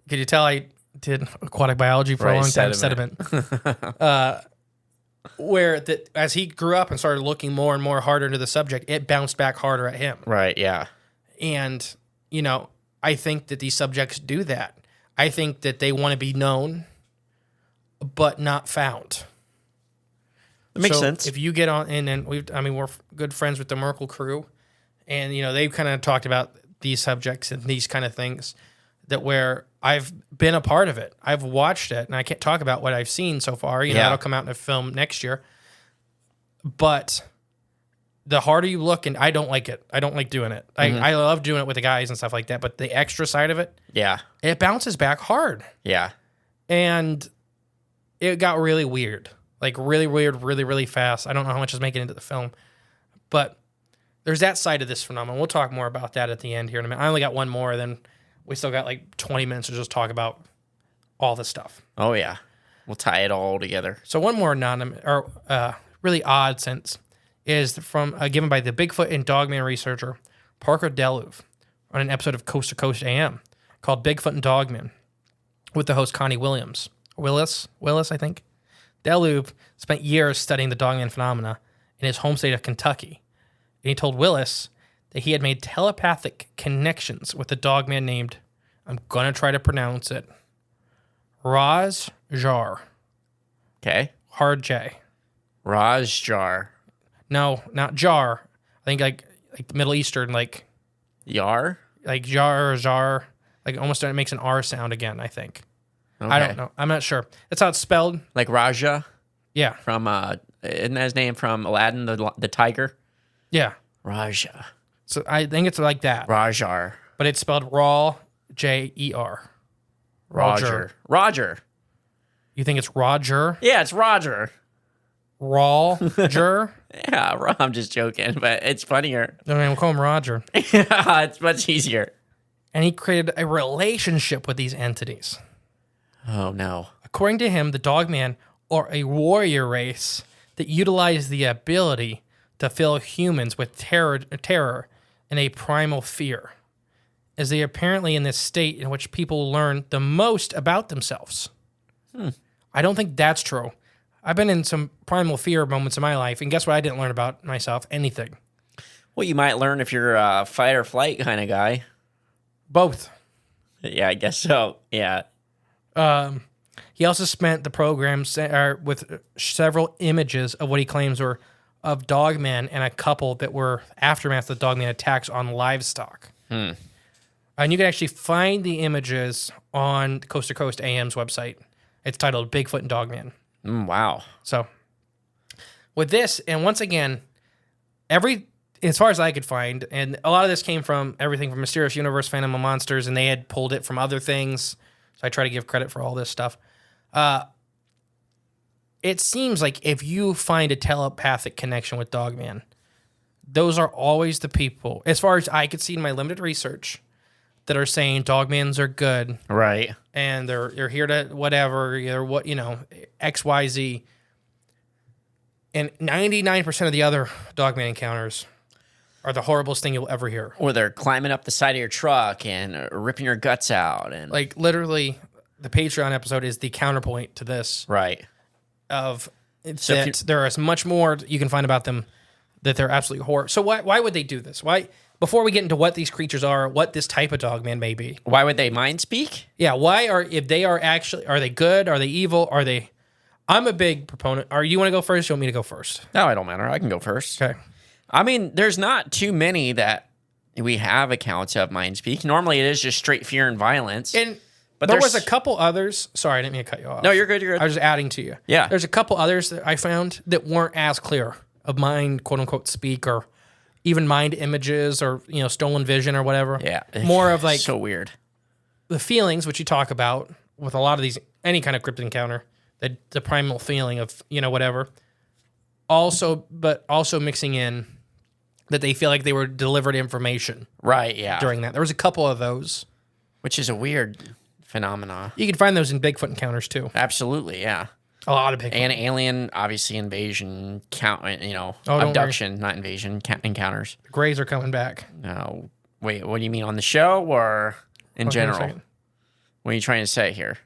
Could you tell I did aquatic biology for a long time? Sediment. Where that as he grew up and started looking more and more harder into the subject, it bounced back harder at him. Right, yeah. And, you know, I think that these subjects do that. I think that they want to be known, but not found. That makes sense. If you get on, and we're good friends with the Merkle crew, and, you know, they've kind of talked about these subjects and these kind of things that where I've been a part of it. I've watched it, and I can't talk about what I've seen so far. You know, that'll come out in a film next year. But the harder you look, and I don't like it. I don't like doing it. I love doing it with the guys and stuff like that, but the extra side of it, it bounces back hard. Yeah. And it got really weird. Like really weird, really, really fast. I don't know how much is making it into the film. But there's that side of this phenomenon. We'll talk more about that at the end here in a minute. I only got one more, then we still got like 20 minutes to just talk about all this stuff. Oh, yeah. We'll tie it all together. So one more really odd sense is from given by the Bigfoot and Dogman researcher Parker Deluve on an episode of Coast to Coast AM called Bigfoot and Dogman with the host Connie Willis, I think. Deluve spent years studying the Dogman phenomena in his home state of Kentucky. And he told Willis that he had made telepathic connections with a dogman named, I'm going to try to pronounce it, Raj Jar. Okay. Hard J. Raj Jar. No, not jar. I think like the Middle Eastern, like... Yar? Like jar or jar. Like almost it makes an R sound again, I think. Okay. I don't know. I'm not sure. That's how it's spelled. Like Raja? Yeah. From, isn't that his name from Aladdin, the tiger? Yeah. Raja. So I think it's like that. Rajar. But it's spelled Raw, J-E-R. Roger. You think it's Roger? Yeah, it's Roger. Roger? Yeah, I'm just joking, but it's funnier. I mean, we'll call him Roger. Yeah, it's much easier. And he created a relationship with these entities. Oh, no. According to him, the Dogman are a warrior race that utilize the ability to fill humans with terror and a primal fear, as they are apparently in this state in which people learn the most about themselves. I don't think that's true. I've been in some primal fear moments in my life, and guess what I didn't learn about myself? Anything. Well, you might learn if you're a fight or flight kind of guy. Both. Yeah, I guess so. Yeah. He also spent the program with several images of what he claims were of dogmen and a couple that were aftermath of dogman attacks on livestock. And you can actually find the images on Coast to Coast AM's website. It's titled Bigfoot and Dogman. Wow. So with this, and once again, as far as I could find, and a lot of this came from everything from Mysterious Universe, Phantom of Monsters, and they had pulled it from other things. So I try to give credit for all this stuff. It seems like if you find a telepathic connection with Dogman, those are always the people, as far as I could see in my limited research, that are saying Dogmans are good. Right. And they're here to whatever, X, Y, Z. And 99% of the other Dogman encounters are the horriblest thing you'll ever hear. Or they're climbing up the side of your truck and ripping your guts out. And like literally, the Patreon episode is the counterpoint to this. Right. There is much more you can find about them that they're absolutely horror. So why would they do this? Why, before we get into what these creatures are, what this type of dogman may be? Why would they mind speak? Yeah, if they are actually, are they good? Are they evil? Are they? I'm a big proponent. You want to go first? You want me to go first? No, it don't matter. I can go first. Okay. I mean, there's not too many that we have accounts of mind speak. Normally, it is just straight fear and violence. But there was a couple others. Sorry, I didn't mean to cut you off. No, you're good. You're good. I was just adding to you. Yeah. There's a couple others that I found that weren't as clear of mind, quote unquote, speak, or even mind images, or stolen vision or whatever. Yeah. More of like so weird. The feelings, which you talk about with a lot of these, any kind of cryptid encounter, the primal feeling of whatever. But also mixing in that they feel like they were delivered information. Right. Yeah. During that, there was a couple of those, which is a weird phenomena. You can find those in Bigfoot encounters too. Absolutely. Yeah. A lot of Bigfoot. And alien, obviously, invasion, abduction, not invasion, encounters. The Greys are coming back. No. Wait, what do you mean, on the show or in general? What are you trying to say here?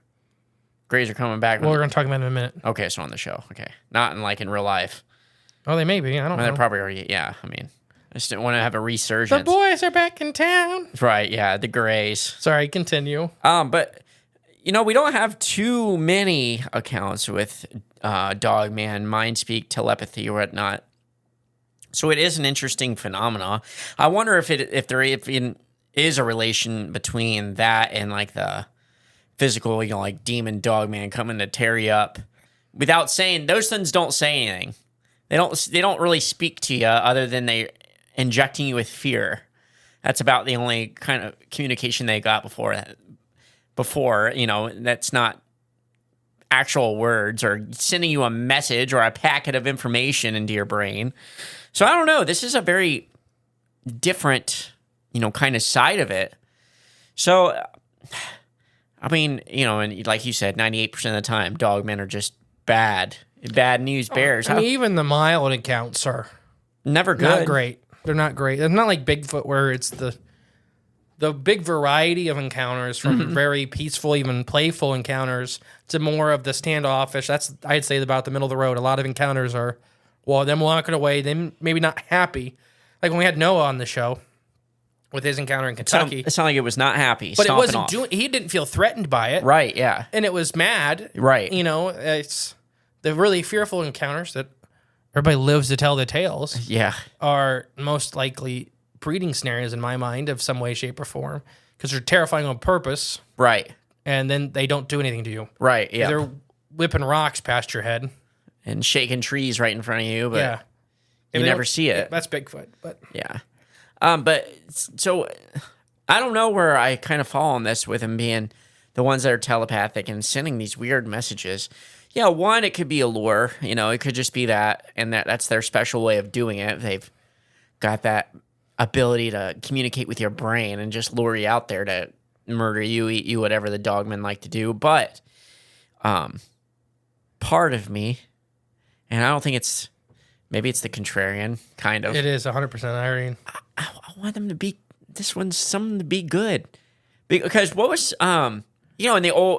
Greys are coming back. Well, we're going to talk about it in a minute. Okay, so on the show. Okay. Not in real life. Oh, they may be. I don't know. They're probably already, yeah. I mean, I just didn't want to have a resurgence. The boys are back in town. Right, yeah, the Greys. Sorry, continue. But... we don't have too many accounts with Dogman, mind speak, telepathy, or whatnot. So it is an interesting phenomena. I wonder if there is a relation between that and like the physical, like demon Dogman coming to tear you up without saying. Those things don't say anything. They don't really speak to you other than they injecting you with fear. That's about the only kind of communication they got before that. That's not actual words or sending you a message or a packet of information into your brain. So I don't know. This is a very different, kind of side of it. So, I mean, and like you said, 98% of the time, dogmen are just bad news bears. I mean, even the mild accounts are never good. Not great. They're not great. It's not like Bigfoot where it's the big variety of encounters from very peaceful, even playful encounters to more of the standoffish. That's, I'd say, about the middle of the road. A lot of encounters are, them walking away, them maybe not happy. Like when we had Noah on the show with his encounter in Kentucky. It sounded like it was not happy. But it wasn't he didn't feel threatened by it. Right, yeah. And it was mad. Right. It's the really fearful encounters that everybody lives to tell the tales. Yeah. Are most likely breeding scenarios in my mind of some way, shape, or form, because they're terrifying on purpose. Right. And then they don't do anything to you. Right, yeah. They're whipping rocks past your head. And shaking trees right in front of you, but yeah. You never see it. That's Bigfoot, but... Yeah. But, so, I don't know where I kind of fall on this with them being the ones that are telepathic and sending these weird messages. Yeah, one, it could be a lure. It could just be that, and that's their special way of doing it. They've got that ability to communicate with your brain and just lure you out there to murder you, eat you, whatever the dogmen like to do. But part of me, and I don't think maybe it's the contrarian, kind of. It is 100% Irene. I want them to be, something to be good. Because what was, in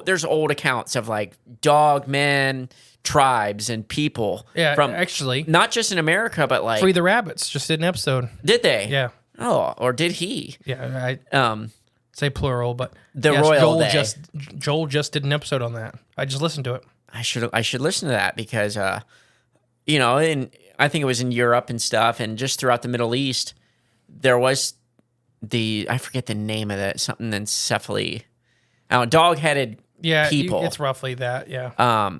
there's old accounts of like dogmen, tribes, and people. Yeah, actually. Not just in America, but like. Free the Rabbits just did an episode. Did they? Yeah. Oh, or did he? Yeah, I say plural, but Royal Joel just did an episode on that. I just listened to it. I should listen to that because and I think it was in Europe and stuff, and just throughout the Middle East, there was I forget the name of that, something encephaly. Dog-headed people. It's roughly that, yeah.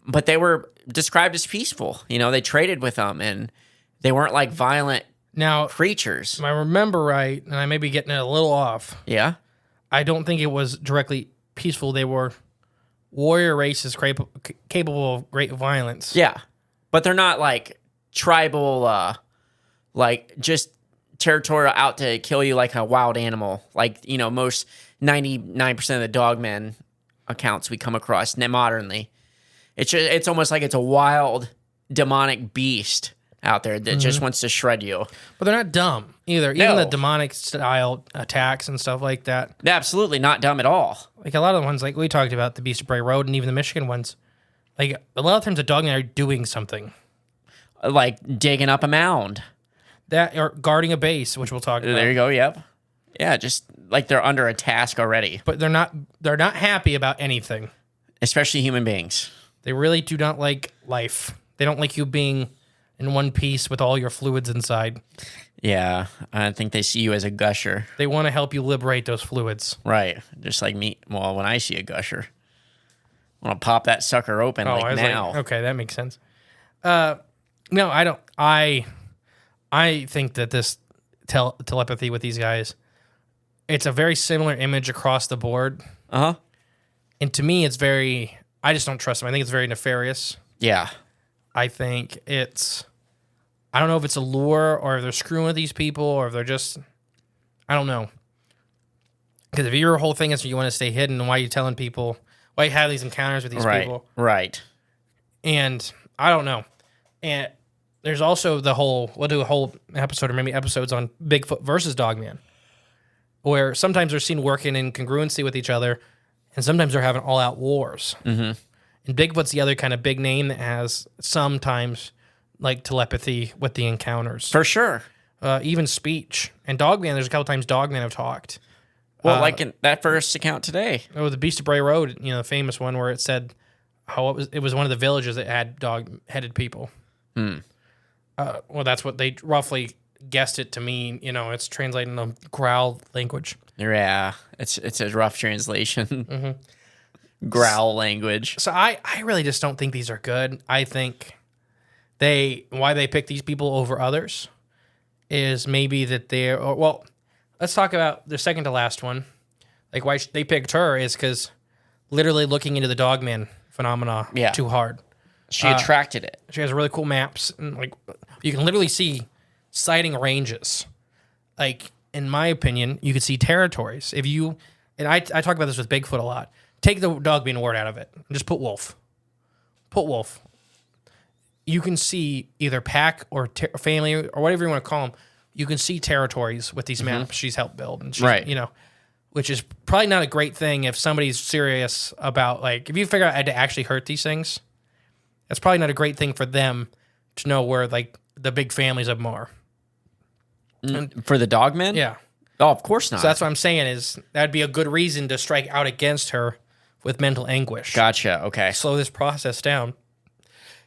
But they were described as peaceful. They traded with them, and they weren't like violent creatures. If I remember right, and I may be getting it a little off. Yeah. I don't think it was directly peaceful. They were warrior races capable of great violence. Yeah. But they're not like tribal, like just territorial out to kill you like a wild animal. Like, most 99% of the dogmen accounts we come across modernly. It's almost like it's a wild demonic beast out there that just wants to shred you. But they're not dumb either. No. Even the demonic style attacks and stuff like that. They're absolutely not dumb at all. Like a lot of the ones like we talked about, the Beast of Bray Road and even the Michigan ones. Like a lot of times the dogmen are doing something. Like digging up a mound. That or guarding a base, which we'll talk about. There you go. Yep. Yeah, just like they're under a task already. But they're not happy about anything. Especially human beings. They really do not like life. They don't like you being in one piece with all your fluids inside. Yeah, I think they see you as a gusher. They want to help you liberate those fluids. Right. Just like me. Well, when I see a gusher, I want to pop that sucker open like now. Okay, that makes sense. No, I don't. I think that this telepathy with these guys, it's a very similar image across the board. Uh-huh. And to me, it's very... I just don't trust them. I think it's very nefarious. Yeah. I think it's... I don't know if it's a lure or if they're screwing with these people or if they're just... I don't know. Because if your whole thing is you want to stay hidden, why are you telling people... Why you have these encounters with these people? Right. And I don't know. And there's also the whole... We'll do a whole episode or maybe episodes on Bigfoot versus Dogman. Where sometimes they're seen working in congruency with each other, and sometimes they're having all-out wars. Mm-hmm. And Bigfoot's the other kind of big name that has sometimes like telepathy with the encounters. For sure. Even speech. And Dogman, there's a couple times Dogmen have talked. Well, like in that first account today. Oh, the Beast of Bray Road, the famous one where it said how it was one of the villages that had dog-headed people. Well, that's what they roughly guessed it to mean. It's translating the growl language. Yeah, it's a rough translation. Mm-hmm. Growl language. So I really just don't think these are good. I think why they pick these people over others is maybe that let's talk about the second to last one. Like why they picked her is because literally looking into the Dogman phenomena too hard. She attracted it. She has really cool maps and like you can literally see sighting ranges. Like in my opinion, you could see territories. If you and I talk about this with Bigfoot a lot. Take the Dogman word out of it and just put wolf. Put wolf. You can see either pack or family or whatever you want to call them. You can see territories with these maps she's helped build, and which is probably not a great thing if somebody's serious about like if you figure out how to actually hurt these things. That's probably not a great thing for them to know where like the big families of them are. For the Dogmen? Yeah. Oh, of course not. So that's what I'm saying is that'd be a good reason to strike out against her with mental anguish. Gotcha. Okay. Slow this process down.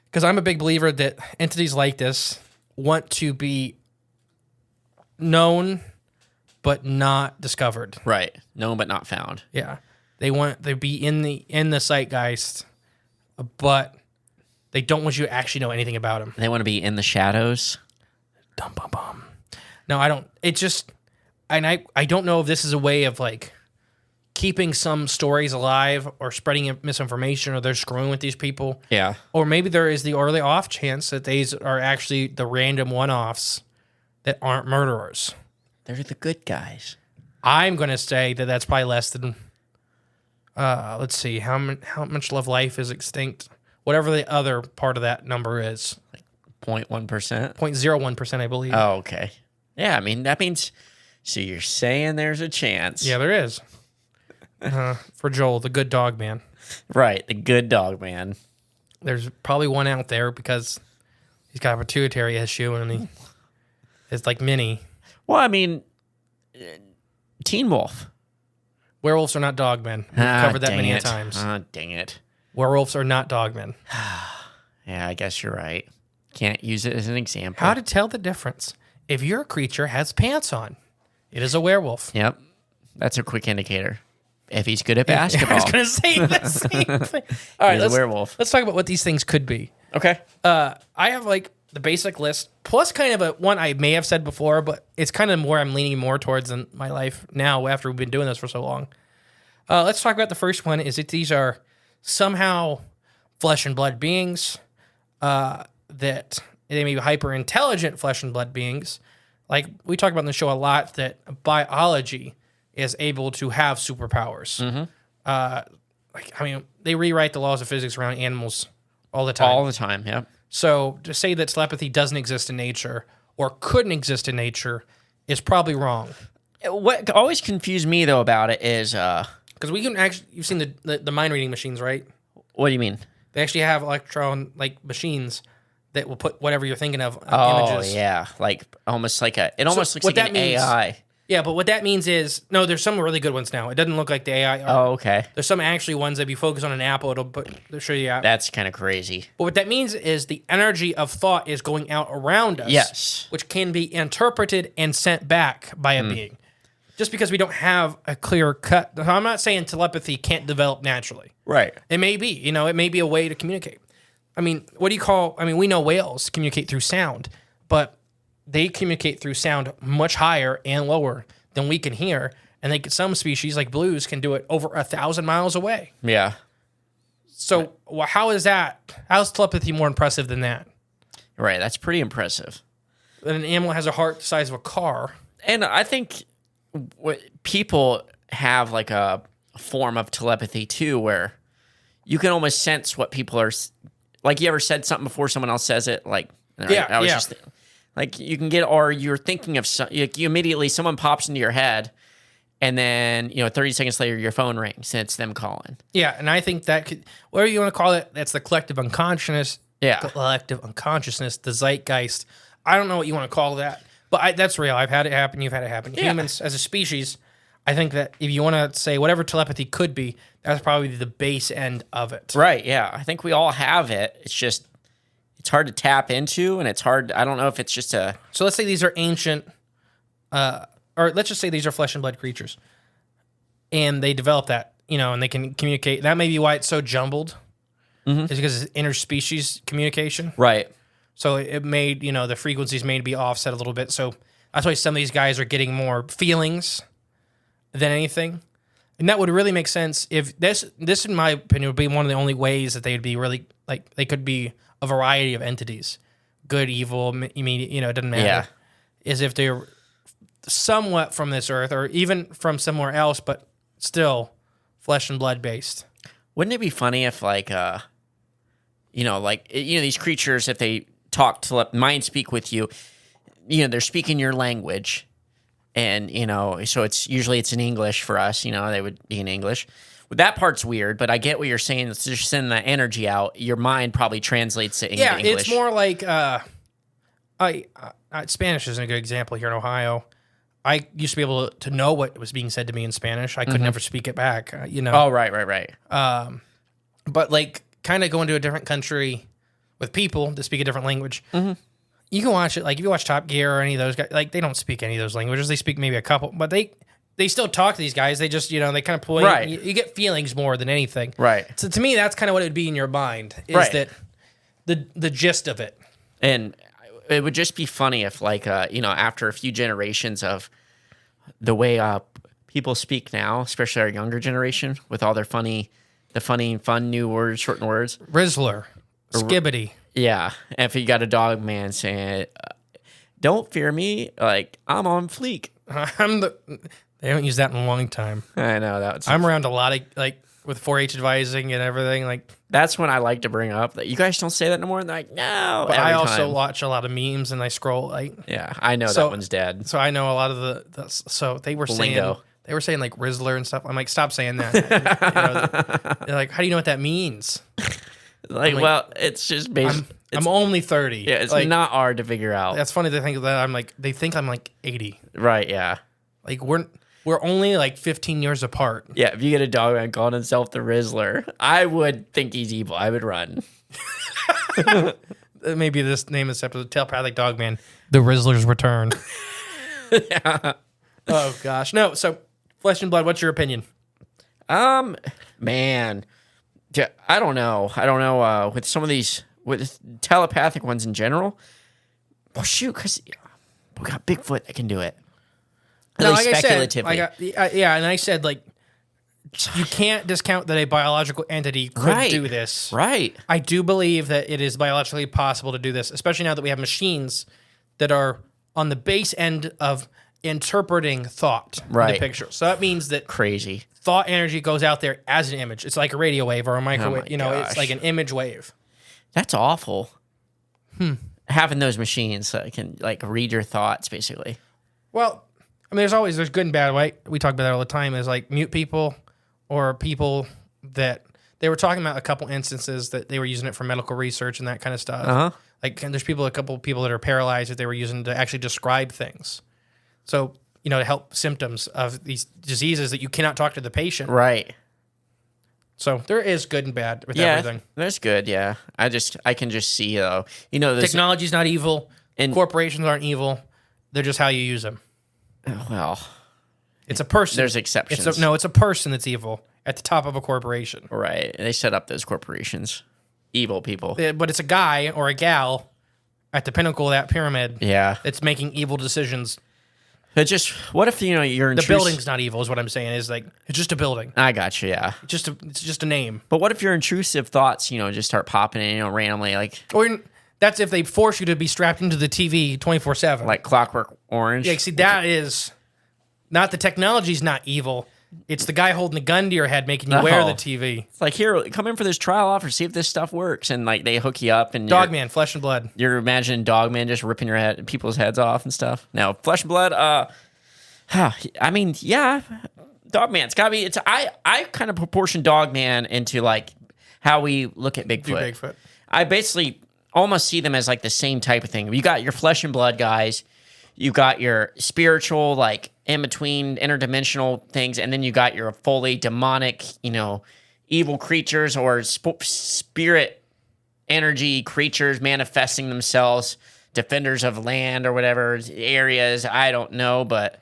Because I'm a big believer that entities like this want to be known but not discovered. Right. Known but not found. Yeah. They want to be in the zeitgeist, but they don't want you to actually know anything about them. They want to be in the shadows. Dum bum bum. No, I don't. It just, and I don't know if this is a way of like keeping some stories alive or spreading misinformation or they're screwing with these people. Yeah. Or maybe there is the early off chance that these are actually the random one-offs that aren't murderers. They're the good guys. I'm going to say that that's probably less than, let's see, how much of life is extinct? Whatever the other part of that number is. Like 0.1%? 0.01%, I believe. Oh, okay. Yeah, I mean, that means, so you're saying there's a chance. Yeah, there is. For Joel, the good dog man. Right, the good dog man. There's probably one out there because he's got a pituitary issue and he is like mini. Well, I mean, Teen Wolf. Werewolves are not dogmen. We've covered that many times. Dang it. Werewolves are not dogmen. Yeah, I guess you're right. Can't use it as an example. How to tell the difference? If your creature has pants on, it is a werewolf. Yep. That's a quick indicator. If he's good at basketball. I was going to say the same thing. All right, he's a werewolf. Let's talk about what these things could be. Okay. I have like the basic list, plus kind of one I may have said before, but it's kind of more I'm leaning more towards in my life now after we've been doing this for so long. Let's talk about the first one, is that these are somehow flesh and blood beings, that they may be hyper intelligent flesh and blood beings. Like we talk about in the show a lot that biology is able to have superpowers. Mm-hmm. They rewrite the laws of physics around animals all the time. All the time, yep. So to say that telepathy doesn't exist in nature or couldn't exist in nature is probably wrong. What always confused me though about it is because we can actually, you've seen the mind reading machines, right? What do you mean? They actually have electron like machines that will put whatever you're thinking of images. Oh yeah, like almost like it almost looks what like that an means- AI. Yeah, but what that means is no. There's some really good ones now. It doesn't look like the AI. Oh, okay. There's some actually ones that if you focus on an apple, it'll show you. That's kind of crazy. But what that means is the energy of thought is going out around us. Yes. Which can be interpreted and sent back by a being. Just because we don't have a clear cut. I'm not saying telepathy can't develop naturally. Right. It may be. It may be a way to communicate. I mean, we know whales communicate through sound, but they communicate through sound much higher and lower than we can hear. And some species, like blues, can do it over 1,000 miles away. Yeah. So how is that? How's telepathy more impressive than that? Right. That's pretty impressive. An animal has a heart the size of a car. And I think people have like a form of telepathy too, where you can almost sense what people are like. You ever said something before someone else says it? Like, just like you can get, or you're thinking of you immediately, someone pops into your head, and then 30 seconds later your phone rings and it's them calling. Yeah, and I think that could, whatever you want to call it, that's the collective unconsciousness. Yeah, collective unconsciousness, the zeitgeist. I don't know what you want to call that, but that's real. I've had it happen. You've had it happen. Yeah. Humans as a species, I think that if you want to say whatever telepathy could be, that's probably the base end of it. Right. Yeah, I think we all have it. It's just it's hard to tap into, and it's hard. I don't know if it's just a. So let's say these are ancient, or let's just say these are flesh and blood creatures, and they develop that, and they can communicate. That may be why it's so jumbled. Is because it's interspecies communication. Right. So it made, the frequencies may be offset a little bit. So that's why some of these guys are getting more feelings than anything. And that would really make sense if this in my opinion, would be one of the only ways that they would be really, like, they could be a variety of entities. Good, evil, immediate, it doesn't matter. Yeah. Is if they're somewhat from this earth or even from somewhere else, but still flesh and blood based. Wouldn't it be funny if these creatures, if they talk to mind speak with you, they're speaking your language, and so it's usually in English for us. They would be in English. Well, that part's weird, but I get what you're saying. It's just sending that energy out. Your mind probably translates it into English. Yeah, it's more like Spanish isn't a good example here in Ohio. I used to be able to know what was being said to me in Spanish. I could never speak it back. Oh, right. But like kind of going to a different country with people that speak a different language. You can watch it. Like if you watch Top Gear or any of those guys, like they don't speak any of those languages. They speak maybe a couple, but they still talk to these guys. They just, they kind of pull in. Right. You get feelings more than anything. Right. So to me, that's kind of what it would be in your mind. Is Right. that the gist of it. And it would just be funny if, after a few generations of the way people speak now, especially our younger generation, with all their fun new words, shortened words. Rizzler, Skibbity. Yeah. If you got a dog man saying, don't fear me, like, I'm on fleek. They haven't used that in a long time. I know that. I'm around a lot of, with 4-H advising and everything, that's when I like to bring up that you guys don't say that no more. And they're like, no. But I also time. watch a lot of memes and I scroll, Yeah, I know that one's dead. So I know a lot of so they were saying, lingo. They were saying Rizzler and stuff. I'm like, stop saying that. They're like, how do you know what that means? It's just based. I'm only 30. Yeah, it's not hard to figure out. That's funny to think that they think I'm 80. Right, yeah. We're only 15 years apart. Yeah, if you get a dog man calling himself the Rizzler, I would think he's evil. I would run. Maybe this name of this episode, Telepathic Dogman, The Rizzler's Return. Yeah. Oh, gosh. No, so Flesh and Blood, what's your opinion? Man. Yeah, I don't know. With some of these, with telepathic ones in general, well, shoot, because we got Bigfoot that can do it. At least speculatively. And I said, you can't discount that a biological entity could do this. Right. I do believe that it is biologically possible to do this, especially now that we have machines that are on the base end of interpreting thought into picture. So that means that crazy thought energy goes out there as an image. It's like a radio wave or a microwave. It's like an image wave. That's awful. Having those machines that can read your thoughts, basically. Well, I mean, there's good and bad, right? We talk about that all the time. Is mute people or people that they were talking about a couple instances that they were using it for medical research and that kind of stuff. Like, and there's a couple of people that are paralyzed that they were using to actually describe things. So, to help symptoms of these diseases that you cannot talk to the patient. Right. So there is good and bad with everything. There's good, yeah. I can just see, though. Technology's not evil. And corporations aren't evil. They're just how you use them. Well, it's a person. There's exceptions. It's a person that's evil at the top of a corporation. Right. They set up those corporations. Evil people. But it's a guy or a gal at the pinnacle of that pyramid. Yeah. That's making evil decisions. But just, what if, you're the building's not evil is what I'm saying. Is like, it's just a building. I got you, yeah. It's just a name. But what if your intrusive thoughts, just start popping in, randomly, like... Or that's if they force you to be strapped into the TV 24/7. Like Clockwork Orange? Yeah, see, that is... Not the technology's not evil. It's the guy holding the gun to your head making you wear the TV. It's like, here, come in for this trial offer, see if this stuff works. And, like, they hook you up. And Dogman, flesh and blood. You're imagining Dogman just ripping people's heads off and stuff. No, flesh and blood, I mean, yeah, Dogman's got to be. I kind of proportion Dogman into like how we look at Bigfoot. I basically almost see them as like the same type of thing. You got your flesh and blood guys, you got your spiritual, like in between interdimensional things, and then you got your fully demonic, evil creatures or spirit energy creatures manifesting themselves, defenders of land or whatever areas. I don't know, but.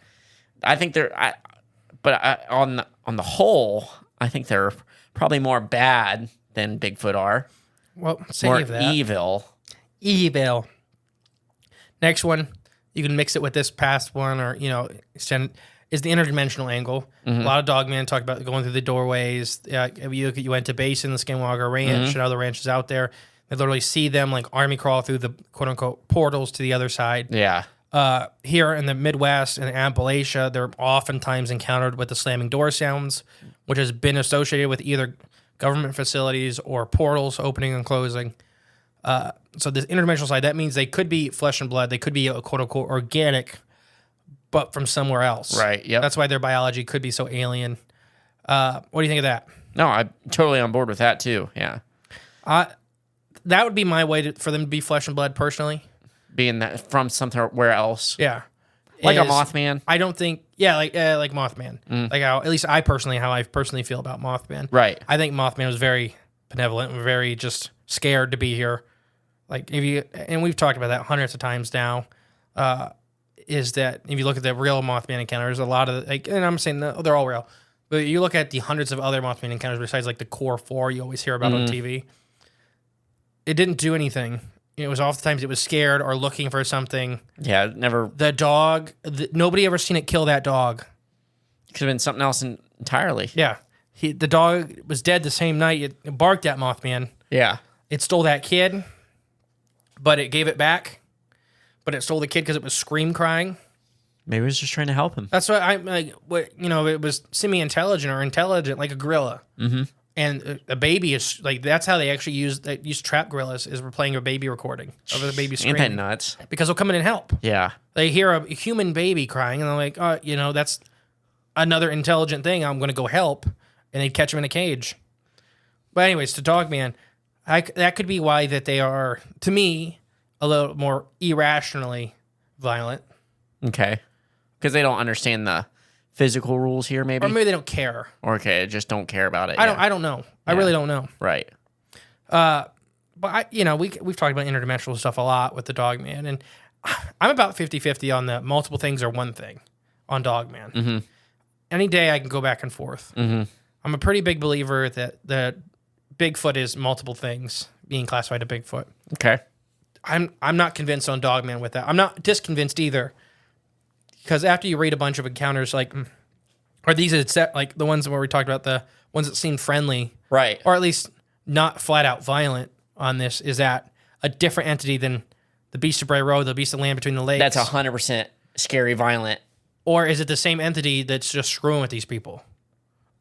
I think on the whole, I think they're probably more bad than Bigfoot are. Well, more of that. Evil. Next one, you can mix it with this past one, or extend is the interdimensional angle. Mm-hmm. A lot of Dogmen talk about going through the doorways. You went to Basin, the Skinwalker Ranch, and other ranches out there. They literally see them like army crawl through the quote unquote portals to the other side. Yeah. Here in the Midwest and Appalachia, they're oftentimes encountered with the slamming door sounds, which has been associated with either government facilities or portals opening and closing. So this interdimensional side, that means they could be flesh and blood. They could be a quote-unquote organic, but from somewhere else. Right, yep. That's why their biology could be so alien. What do you think of that? No, I'm totally on board with that, too, yeah. That would be my way for them to be flesh and blood, personally. Being that from somewhere else. Yeah. Like a Mothman? I don't think... Yeah, like Mothman. Like how, at least how I personally feel about Mothman. Right. I think Mothman was very benevolent and very just scared to be here. Like, and we've talked about that hundreds of times now, is that if you look at the real Mothman encounters, a lot of... and I'm saying they're all real. But you look at the hundreds of other Mothman encounters besides like the core 4 you always hear about on TV. It didn't do anything. It was oftentimes it was scared or looking for something. Yeah, never. The dog, nobody ever seen it kill that dog. Could have been something else entirely. Yeah. The dog was dead the same night it barked at Mothman. Yeah. It stole that kid, but it gave it back. But it stole the kid because it was scream crying. Maybe it was just trying to help him. That's what I'm like. It was semi-intelligent or intelligent like a gorilla. Mm-hmm. And a baby is like, that's how they actually use trap gorillas, is we're playing a baby recording of a baby screaming. Ain't that nuts? Because they'll come in and help. Yeah. They hear a human baby crying and they're like, oh, that's another intelligent thing. I'm going to go help. And they catch him in a cage. But anyways, to Dogman, that could be why that they are, to me, a little more irrationally violent. Okay. Because they don't understand the physical rules here, maybe? Or maybe they don't care. Or okay, just don't care about it. I don't know. I really don't know. Right. But we've talked about interdimensional stuff a lot with the Dogman, and I'm about 50-50 on the multiple things are one thing on Dogman. Mm-hmm. Any day I can go back and forth. Mm-hmm. I'm a pretty big believer that the Bigfoot is multiple things being classified a Bigfoot. Okay. I'm not convinced on Dogman with that. I'm not disconvinced either. Because after you read a bunch of encounters, like, are these like the ones where we talked about the ones that seem friendly, right, or at least not flat out violent on this? Is that a different entity than the Beast of Bray Road, the Beast of Land Between the Lakes? That's 100% scary, violent. Or is it the same entity that's just screwing with these people?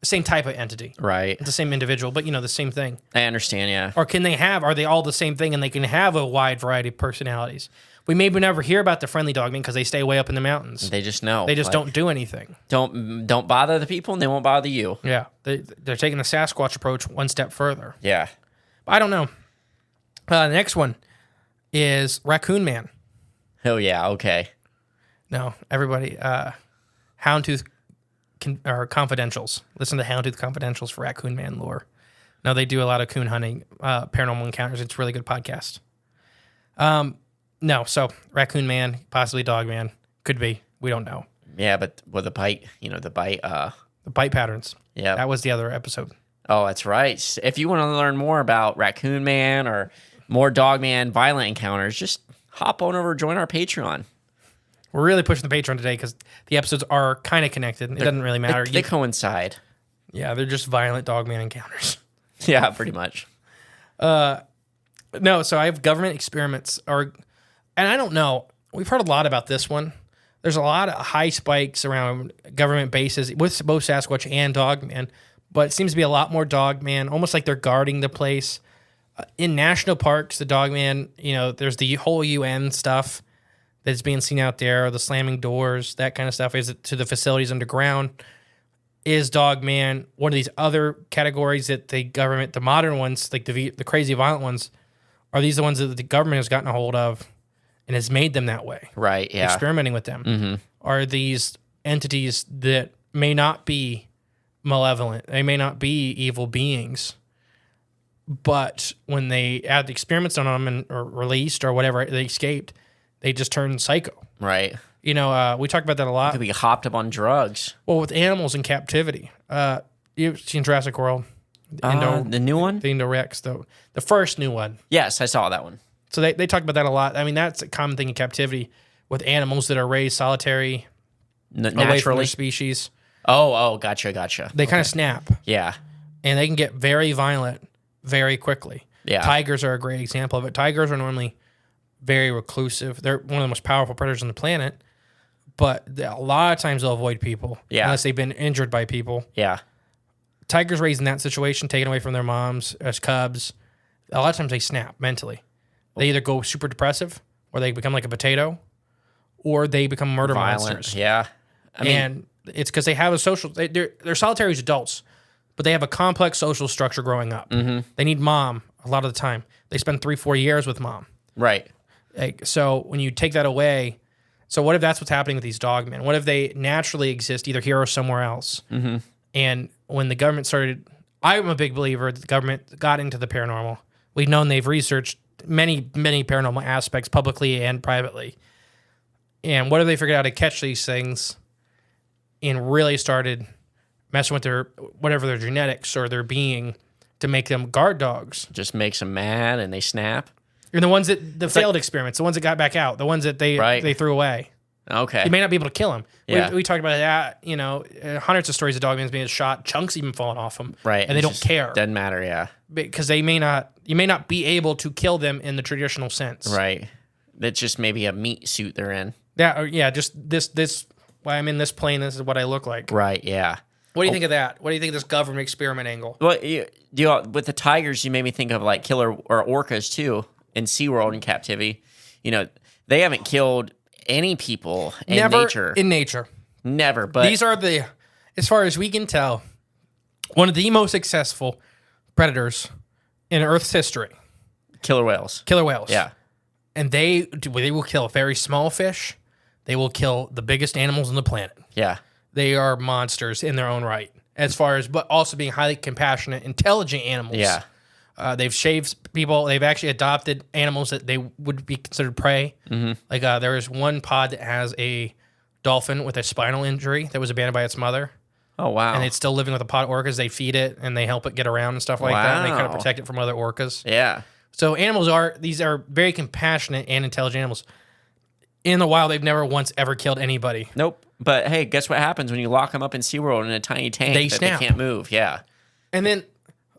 The same type of entity, right? It's the same individual, but the same thing. I understand, yeah. Or are they all the same thing and they can have a wide variety of personalities? We maybe never hear about the friendly Dogmen because they stay way up in the mountains. They just know. They just don't do anything. Don't bother the people and they won't bother you. Yeah. They're taking the Sasquatch approach one step further. Yeah. But I don't know. The next one. is Raccoon Man. Oh, yeah. Okay. No, everybody, Houndtooth or Confidentials. Listen to Houndtooth Confidentials for Raccoon Man lore. No, they do a lot of coon hunting, paranormal encounters. It's a really good podcast. No, so Raccoon Man, possibly Dog Man. Could be. We don't know. Yeah, but with the bite, the bite patterns. Yeah. That was the other episode. Oh, that's right. If you want to learn more about Raccoon Man or more Dogman violent encounters, just hop on over, join our Patreon. We're really pushing the Patreon today because the episodes are kind of connected. It doesn't really matter. They coincide. Yeah, they're just violent Dogman encounters. Yeah, pretty much. No, so I have government experiments, and I don't know. We've heard a lot about this one. There's a lot of high spikes around government bases with both Sasquatch and Dogman, but it seems to be a lot more Dogman, almost like they're guarding the place. In national parks, the Dogman, there's the whole UN stuff that's being seen out there, the slamming doors, that kind of stuff. Is it to the facilities underground? Is Dogman one of these other categories that the government, the modern ones, like the crazy violent ones, are these the ones that the government has gotten a hold of and has made them that way? Right, yeah. Experimenting with them. Mm-hmm. Are these entities that may not be malevolent, they may not be evil beings, but when they had the experiments on them or released or whatever, they escaped, they just turned psycho. Right. We talk about that a lot. Could be hopped up on drugs. Well, with animals in captivity. You've seen Jurassic World? The new one? The Indo-Rex, the first new one. Yes, I saw that one. So they talk about that a lot. I mean, that's a common thing in captivity with animals that are raised solitary away from Naturally. their species. Oh, gotcha. They kind of snap. Yeah. And they can get very violent very quickly. Yeah. Tigers are a great example of it. Tigers are normally very reclusive. They're one of the most powerful predators on the planet, but a lot of times they'll avoid people unless they've been injured by people. Yeah. Tigers raised in that situation, taken away from their moms as cubs, a lot of times they snap mentally. They either go super depressive, or they become like a potato, or they become murder monsters. Yeah. And it's because they have a social... They're solitary as adults, but they have a complex social structure growing up. Mm-hmm. They need mom a lot of the time. They spend 3-4 years with mom. Right. So when you take that away... So what if that's what's happening with these dogmen? What if they naturally exist either here or somewhere else? Mm-hmm. And when the government started... I'm a big believer that the government got into the paranormal. We've known they've researched many, many paranormal aspects publicly and privately. And what if they figured out how to catch these things and really started messing with their genetics or their being to make them guard dogs? Just makes them mad and they snap. And the ones that failed experiments, the ones that got back out, the ones that they threw away. Okay. You may not be able to kill them. Yeah. We talked about that, hundreds of stories of dogmen being shot, chunks even falling off them. Right. And they don't care. Doesn't matter, yeah. Because you may not be able to kill them in the traditional sense. Right. That's just maybe a meat suit they're in. Yeah, just this why I'm in this plane, this is what I look like. Right, yeah. What do you think of that? What do you think of this government experiment angle? Well, with the tigers, you made me think of like killer or orcas too in SeaWorld in captivity. They haven't killed any people in nature. In nature. Never, but... These are as far as we can tell, one of the most successful predators in Earth's history. Killer whales. Yeah. And they will kill very small fish. They will kill the biggest animals on the planet. Yeah. They are monsters in their own right, but also being highly compassionate, intelligent animals. Yeah. They've shaved people. They've actually adopted animals that they would be considered prey. Mm-hmm. Like there is one pod that has a dolphin with a spinal injury that was abandoned by its mother. Oh, wow. And it's still living with the pod orcas. They feed it and they help it get around and stuff like that. And they kind of protect it from other orcas. Yeah. So these are very compassionate and intelligent animals. In the wild, they've never once ever killed anybody. Nope. But hey, guess what happens when you lock them up in SeaWorld in a tiny tank they can't move? Yeah. And then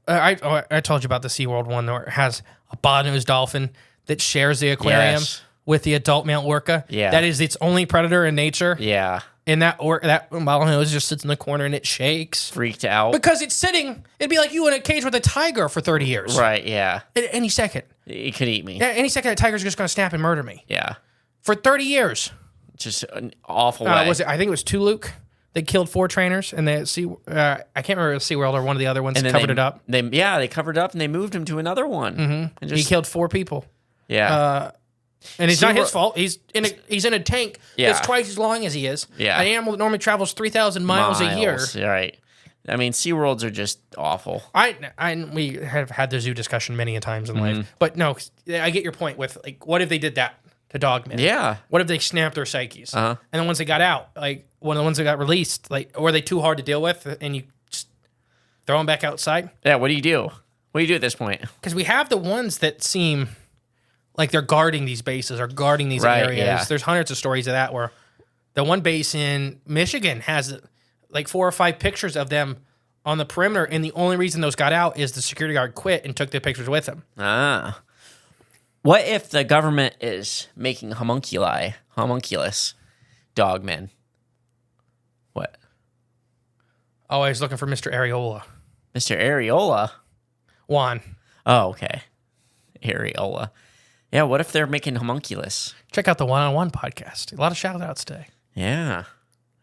I told you about the SeaWorld one where it has a bottlenose dolphin that shares the aquarium with the adult male orca. Yeah. That is its only predator in nature. Yeah. And that bottlenose just sits in the corner and it shakes. Freaked out. Because it's sitting, it'd be like you in a cage with a tiger for 30 years. Right, yeah. Any second. It could eat me. Yeah, any second that tiger's just going to snap and murder me. Yeah. For 30 years. Just an awful way. I think it was Tuluk. They killed 4 trainers, and I can't remember if SeaWorld or one of the other ones covered it up. They covered it up, and they moved him to another one. Mm-hmm. He killed 4 people. Yeah. And it's not his fault. He's in a tank Yeah. that's twice as long as he is. Yeah. An animal that normally travels 3,000 miles a year. Right. I mean, SeaWorlds are just awful. We have had the zoo discussion many a times in life. But no, I get your point with, like, what if they did that to Dogmen? Yeah. What if they snapped their psyches? Uh-huh. And then once they got out, like, one of the ones that got released, like, were they too hard to deal with and you just throw them back outside? Yeah, what do you do? What do you do at this point? Because we have the ones that seem like they're guarding these bases or guarding these areas. Yeah. There's hundreds of stories of that where the one base in Michigan has like 4 or 5 pictures of them on the perimeter, and the only reason those got out is the security guard quit and took the pictures with him. Ah. What if the government is making homunculus dogmen? What? Oh, I was looking for Mr. Areola. Mr. Areola? Juan. Oh, okay. Areola. Yeah, what if they're making homunculus? Check out the One-on-One podcast. A lot of shout-outs today. Yeah.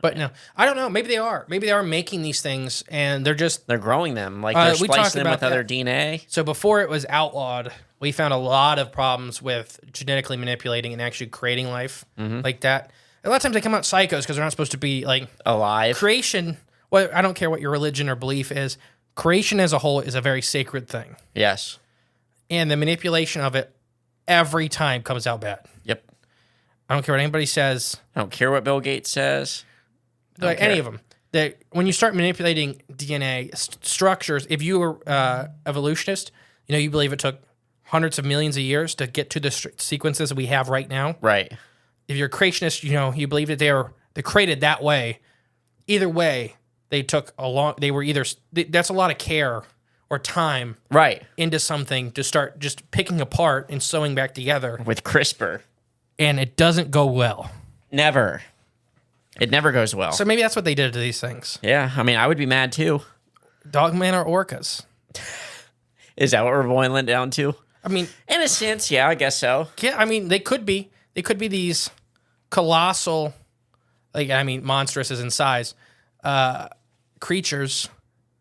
But no, I don't know. Maybe they are. Maybe they are making these things, and they're growing them. Like, they're we talked splicing them with about other that. DNA. So before it was outlawed, we found a lot of problems with genetically manipulating and actually creating life like that. A lot of times they come out psychos because they're not supposed to be, like, Alive. creation. Well, I don't care what your religion or belief is. Creation as a whole is a very sacred thing. Yes. And the manipulation of it every time comes out bad. Yep. I don't care what anybody says. I don't care what Bill Gates says. Like care. any of them. That when you start manipulating DNA structures, if you were evolutionist, you believe it took hundreds of millions of years to get to the sequences that we have right now. Right. If you're a creationist, you believe that they're created that way. Either way, they took that's a lot of care or time Right. into something to start just picking apart and sewing back together. With CRISPR. And it doesn't go well. Never. It never goes well. So maybe that's what they did to these things. Yeah, I mean, I would be mad too. Dogman or orcas? Is that what we're boiling down to? I mean, In a sense, yeah, I guess so. yeah, I mean, they could be. They could be these colossal, monstrous as in size, creatures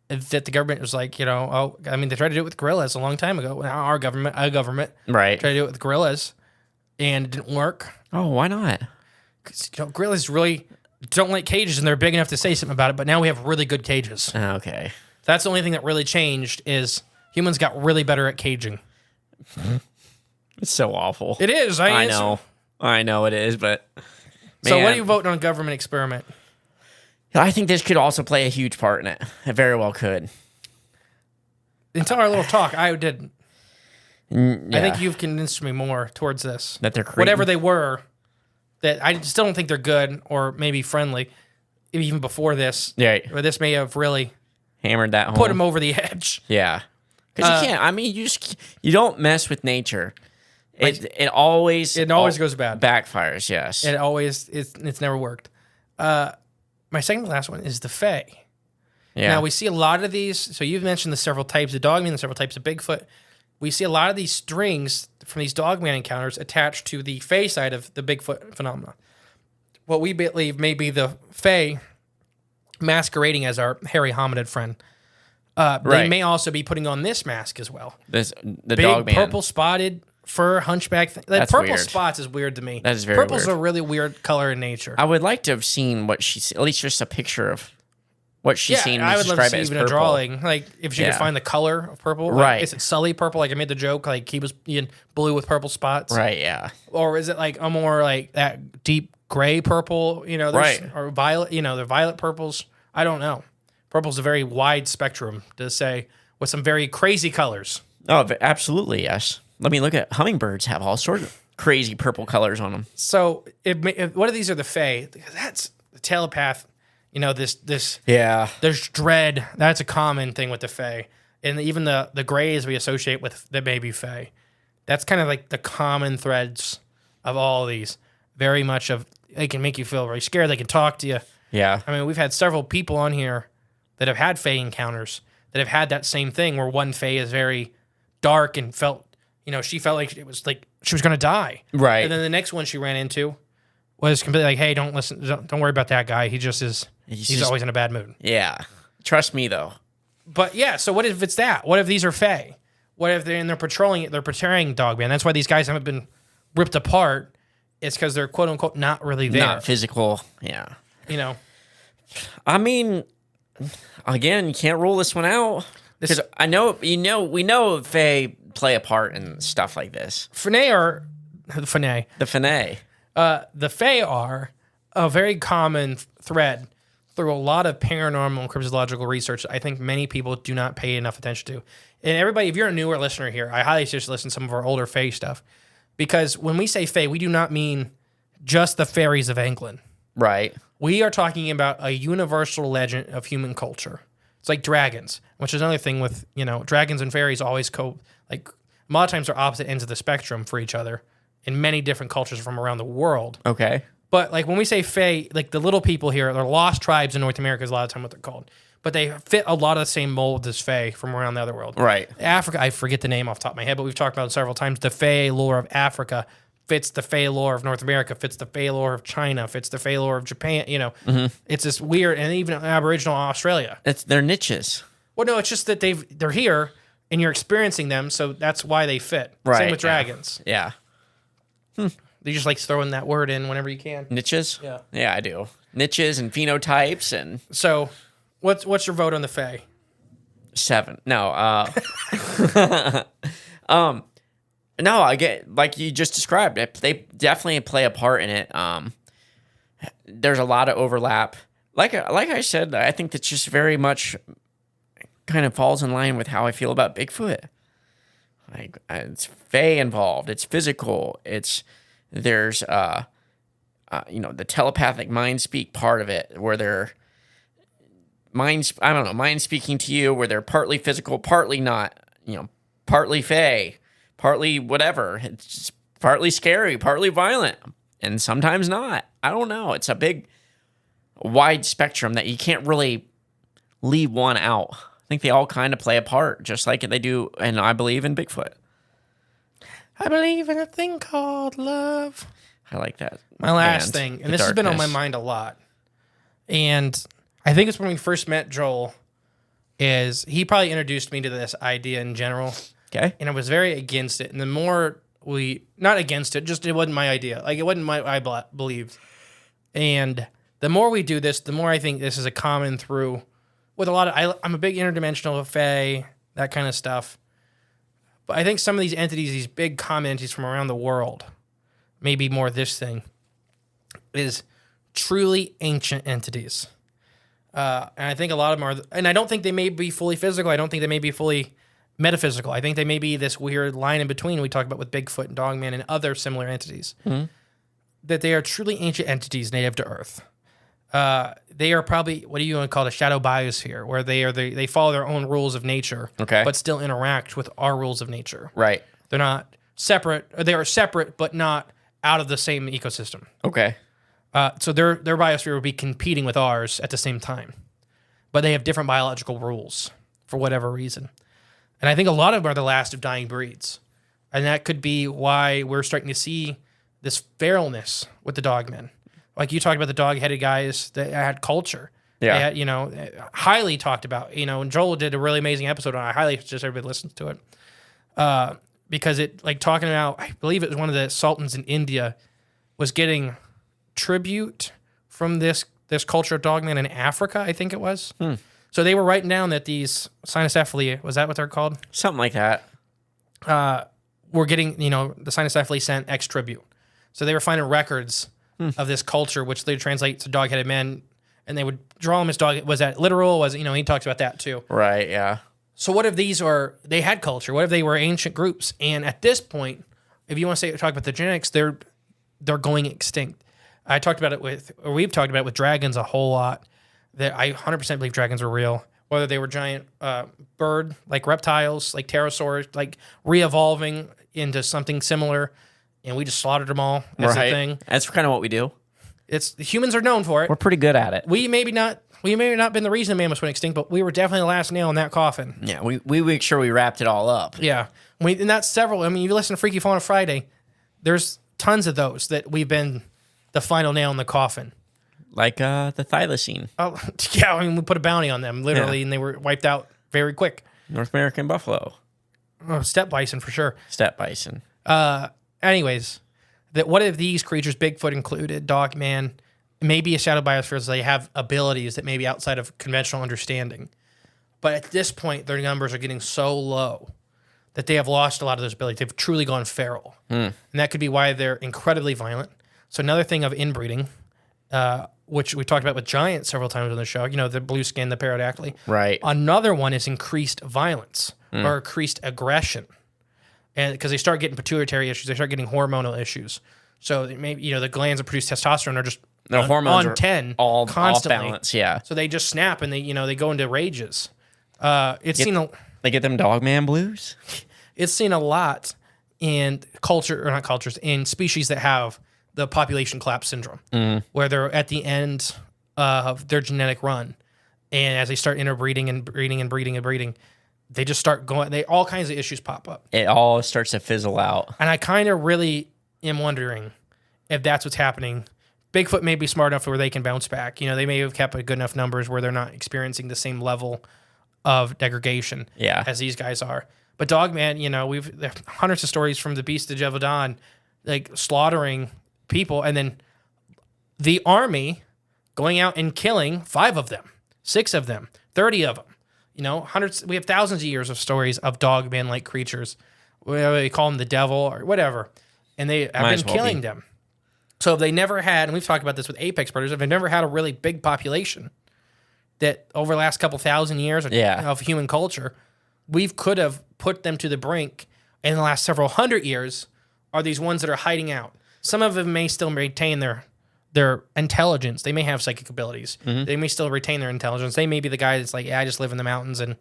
that the government was like, they tried to do it with gorillas a long time ago. Now our government, Right. tried to do it with gorillas, and it didn't work. Oh, why not? Because gorillas really don't like cages, and they're big enough to say something about it. But now we have really good cages. Okay. That's the only thing that really changed is humans got really better at caging. It's so awful. It is. I know. I know it is, but So what man, are you voting on government experiment? I think this could also play a huge part in it. It very well could. Until our little talk, I didn't. Yeah. I think you've convinced me more towards this. That they're creating. Whatever they were, that I still don't think they're good or maybe friendly. Even before this, Yeah. But this may have really Hammered that home. put them over the edge. Yeah. Because you can't. I mean, you don't mess with nature. It always goes bad. Backfires. Yes. It's never worked. My second to last one is the Fae. Yeah. Now we see a lot of these. So you've mentioned the several types of Dogman, the several types of Bigfoot. We see a lot of these strings from these Dogman encounters attached to the Fae side of the Bigfoot phenomena. What we believe may be the Fae masquerading as our hairy hominid friend. They Right. may also be putting on this mask as well. the Big Dogman. purple spotted fur hunchback thing. Like, That's purple weird. spots is weird to me. That is very Purple's weird. a really weird color in nature. I would like to have seen what she's, at least just a picture of what she's seen. I would love to describe see it as even a purple. drawing. Like if she could Yeah. find the color of purple. Right. Like, is it Sully purple? Like I made the joke, like he was being blue with purple spots. Right. Yeah. Or is it like a more like that deep gray purple? There's, Right. or violet. The violet purples. I don't know. Purple's a very wide spectrum to say with some very crazy colors. Oh, absolutely. Yes. Let me look at hummingbirds. Have all sorts of crazy purple colors on them. So what if these are the Fae? That's the telepath. This Yeah. there's dread. That's a common thing with the Fae. And even the grays we associate with the baby Fae. That's kind of like the common threads of all of these. Very much of, they can make you feel very scared. They can talk to you. Yeah. I mean, we've had several people on here that have had Fae encounters that have had that same thing where one Fae is very dark and she felt like it was like she was going to die. Right. And then the next one she ran into was completely like, hey, don't listen. Don't worry about that guy. He just is, he's just- always in a bad mood. Yeah. Trust me, though. But yeah, so what if it's that? What if these are Fae? What if they're patrolling it? They're portraying Dogman. That's why these guys haven't been ripped apart, it's because they're quote unquote not really there. Not physical. Yeah. You know, I mean, again, you can't rule this one out. Because I know, we know Fae play a part in stuff like this. The Fae are a very common thread through a lot of paranormal and cryptozoological research I think many people do not pay enough attention to. And everybody, if you're a newer listener here, I highly suggest listen to some of our older Fae stuff. Because when we say Fae, we do not mean just the fairies of England. Right. We are talking about a universal legend of human culture. It's like dragons, which is another thing with, dragons and fairies always a lot of times they're opposite ends of the spectrum for each other in many different cultures from around the world. Okay. But like when we say Fae, like the little people here, they're lost tribes in North America is a lot of time what they're called. But they fit a lot of the same mold as Fae from around the other world. Right. Africa, I forget the name off the top of my head, but we've talked about it several times. The Fae lore of Africa fits the Fae lore of North America, fits the Fae lore of China, fits the Fae lore of Japan. It's this weird, and even Aboriginal Australia. They're niches. Well, no, it's just that they're here and you're experiencing them, so that's why they fit. Right. Same with dragons. Yeah. They just like throwing that word in whenever you can. Niches? Yeah. Yeah, I do. Niches and phenotypes and... So, what's your vote on the Fae? 7. No, no, I get, like you just described it. They definitely play a part in it. There's a lot of overlap. Like I said, I think that's just very much kind of falls in line with how I feel about Bigfoot. Like it's Fae involved. It's physical. There's the telepathic mind speak part of it, where they're mind speaking to you, where they're partly physical, partly not. Partly Fae, partly whatever. It's just partly scary, partly violent, and sometimes not. I don't know. It's a big, wide spectrum that you can't really leave one out. I think they all kind of play a part, just like they do, and I believe in Bigfoot. I believe in a thing called love. I like that. My last thing, and this has been on my mind a lot, and I think it's when we first met Joel, is he probably introduced me to this idea in general. Okay. And I was very against it. And the more not against it, just it wasn't my idea. Like it wasn't what I believed. And the more we do this, the more I think this is a common through with a lot of, I'm a big interdimensional Fae, that kind of stuff. But I think some of these entities, these big common entities from around the world, maybe more this thing, is truly ancient entities. And I think a lot of them are, and I don't think they may be fully physical. I don't think they may be fully metaphysical. I think they may be this weird line in between we talk about with Bigfoot and Dogman and other similar entities. Mm-hmm. That they are truly ancient entities native to Earth. They are probably, what do you want to call it, a shadow biosphere, where they follow their own rules of nature, but still interact with our rules of nature. Right. They're not separate. Or they are separate, but not out of the same ecosystem. Okay. So their biosphere would be competing with ours at the same time. But they have different biological rules for whatever reason. And I think a lot of them are the last of dying breeds. And that could be why we're starting to see this feralness with the Dogmen. Like you talked about the dog-headed guys that had culture. Yeah. They had, highly talked about, and Joel did a really amazing episode on it. I highly suggest everybody listens to it. Because it, like talking about, I believe it was one of the sultans in India was getting tribute from this culture of Dogman in Africa, I think it was. So they were writing down that these cynocephaly, was that what they're called? Something like that. Were getting, the cynocephaly sent X tribute. So they were finding records of this culture, which they translate to dog-headed men, and they would draw them as dog. Was that literal? He talks about that too. Right, yeah. So what if they had culture? What if they were ancient groups? And at this point, if you want to talk about the genetics, they're going extinct. We've talked about it with dragons a whole lot. That I 100% believe dragons are real. Whether they were giant bird, like reptiles, like pterosaurs, like re-evolving into something similar, and we just slaughtered them all. That's the thing. That's kind of what we do. Humans are known for it. We're pretty good at it. We may not been the reason mammoths went extinct, but we were definitely the last nail in that coffin. Yeah, we make sure we wrapped it all up. Yeah. And that's several. I mean, you listen to Freaky Fauna Friday, there's tons of those that we've been the final nail in the coffin. Like the thylacine. Oh, yeah. I mean, we put a bounty on them, literally, and they were wiped out very quick. North American buffalo. Oh, steppe bison for sure. Steppe bison. Anyways, that what if these creatures, Bigfoot included, Dogman, maybe a shadow biospheres, they have abilities that may be outside of conventional understanding. But at this point, their numbers are getting so low that they have lost a lot of those abilities. They've truly gone feral. And that could be why they're incredibly violent. So another thing of inbreeding, which we talked about with giants several times on the show, the blue skin, the pterodactyl. Right. Another one is increased violence or increased aggression. And because they start getting pituitary issues, they start getting hormonal issues. So maybe, the glands that produce testosterone are just Their hormones on are 10 all constantly. off balance, yeah. So they just snap and they go into rages. They get them Dogman blues? It's seen a lot in in species that have the population collapse syndrome, where they're at the end of their genetic run, and as they start interbreeding and breeding, they just start going. All kinds of issues pop up. It all starts to fizzle out. And I kind of really am wondering if that's what's happening. Bigfoot may be smart enough where they can bounce back. They may have kept a good enough numbers where they're not experiencing the same level of degradation as these guys are. But Dogman, there are hundreds of stories from the Beast of Jevadon, like slaughtering people, and then the army going out and killing 5 of them, 6 of them, 30 of them. Hundreds. We have thousands of years of stories of Dogman-like creatures. We call them the devil or whatever, and they have been killing them. So if they never had, and we've talked about this with apex predators, if they never had a really big population that over the last couple thousand years of human culture, we could have put them to the brink. In the last several hundred years, are these ones that are hiding out. Some of them may still retain their intelligence. They may have psychic abilities. They may still retain their intelligence. They may be the guy that's like, I just live in the mountains and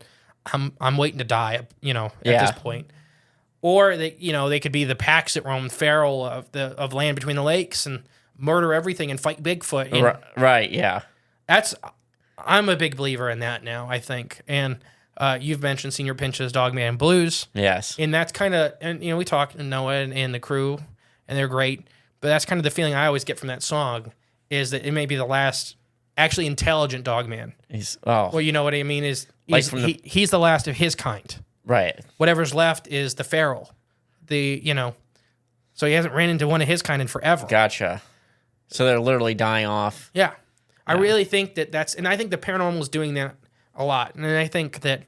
I'm waiting to die, at this point. Or they could be the packs that roam feral of land between the lakes and murder everything and fight Bigfoot. Right, yeah. I'm a big believer in that now, I think. And you've mentioned Senior Pinch's Dogman Blues. Yes. And that's kind of, we talk to Noah and the crew, and they're great. But that's kind of the feeling I always get from that song, is that it may be the last actually intelligent Dogman. Well, you know what I mean? He's the last of his kind. Right. Whatever's left is the feral. So he hasn't ran into one of his kind in forever. Gotcha. So they're literally dying off. Yeah. I really think and I think the paranormal is doing that a lot. And I think that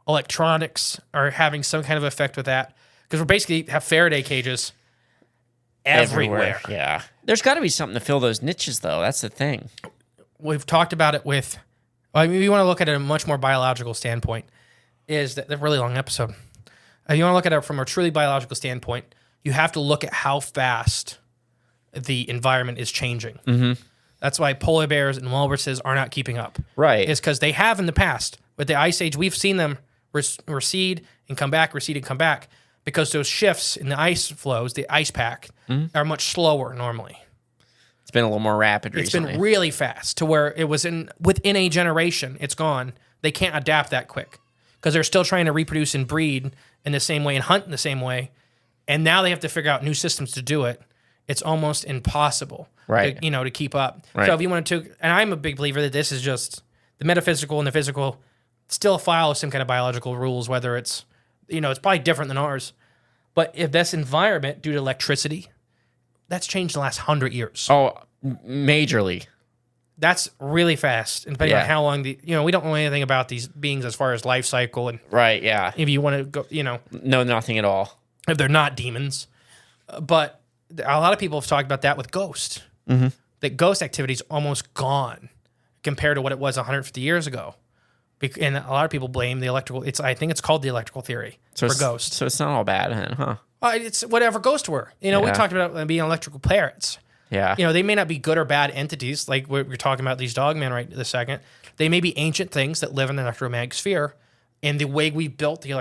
electronics are having some kind of effect with that, because we basically have Faraday cages everywhere. Yeah. There's got to be something to fill those niches, though. That's the thing. We've talked about it we want to look at it a much more biological standpoint. Is that a really long episode? If you want to look at it from a truly biological standpoint, you have to look at how fast the environment is changing. Mm-hmm. That's why polar bears and walruses are not keeping up. Right. It's because they have in the past. With the Ice Age, we've seen them recede and come back, recede and come back, because those shifts in the ice flows, the ice pack, are much slower normally. It's been a little more rapid recently. It's been really fast to where it was within a generation, it's gone. They can't adapt that quick because they're still trying to reproduce and breed in the same way and hunt in the same way. And now they have to figure out new systems to do it. It's almost impossible, to keep up. Right. So if you wanted to, and I'm a big believer that this is just the metaphysical and the physical still follow some kind of biological rules, whether it's, it's probably different than ours. But if this environment, due to electricity, that's changed the last 100 years. Oh, majorly. That's really fast. And depending on how long we don't know anything about these beings as far as life cycle. And right, yeah. if you want to go, No, nothing at all. If they're not demons. But a lot of people have talked about that with ghosts. Mm-hmm. That ghost activity is almost gone compared to what it was 150 years ago. And a lot of people blame the electrical. I think it's called the electrical theory for ghosts. So it's not all bad, huh? It's whatever ghosts were. We talked about them being electrical parrots. Yeah. They may not be good or bad entities, like we're talking about these Dogmen right this second. They may be ancient things that live in the electromagnetic sphere, and the way we built the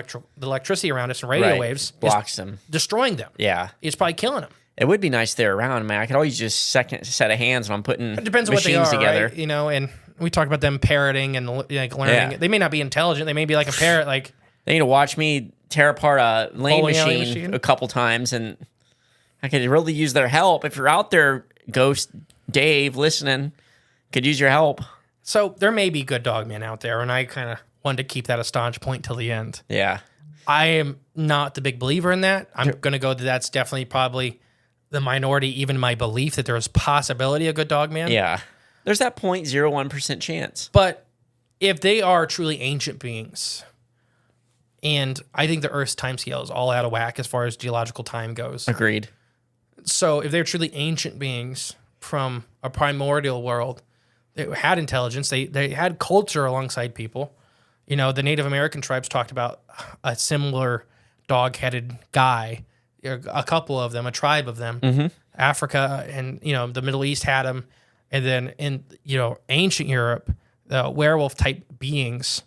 electricity around us and radio waves blocks them, destroying them. Yeah, it's probably killing them. It would be nice they're around, man. I could always just second set of hands when I'm putting it depends on what they are, together. Right? And we talked about them parroting and learning. Yeah. They may not be intelligent. They may be like a parrot. Like they need to watch me tear apart a lane machine a couple times, and I could really use their help. If you're out there, Ghost Dave, listening, could use your help. So there may be good Dogmen out there, and I kind of wanted to keep that a staunch point till the end. Yeah. I am not the big believer in that. I'm going to go that that's definitely probably the minority, even my belief that there is possibility of good Dogman. Yeah. There's that 0.01% chance. But if they are truly ancient beings, and I think the Earth's timescale is all out of whack as far as geological time goes. Agreed. So if they're truly ancient beings from a primordial world, they had intelligence, they had culture alongside people. You know, the Native American tribes talked about a similar dog-headed guy, a couple of them, a tribe of them. Mm-hmm. Africa and, you know, the Middle East had them. And then in, you know, ancient Europe, the werewolf-type beings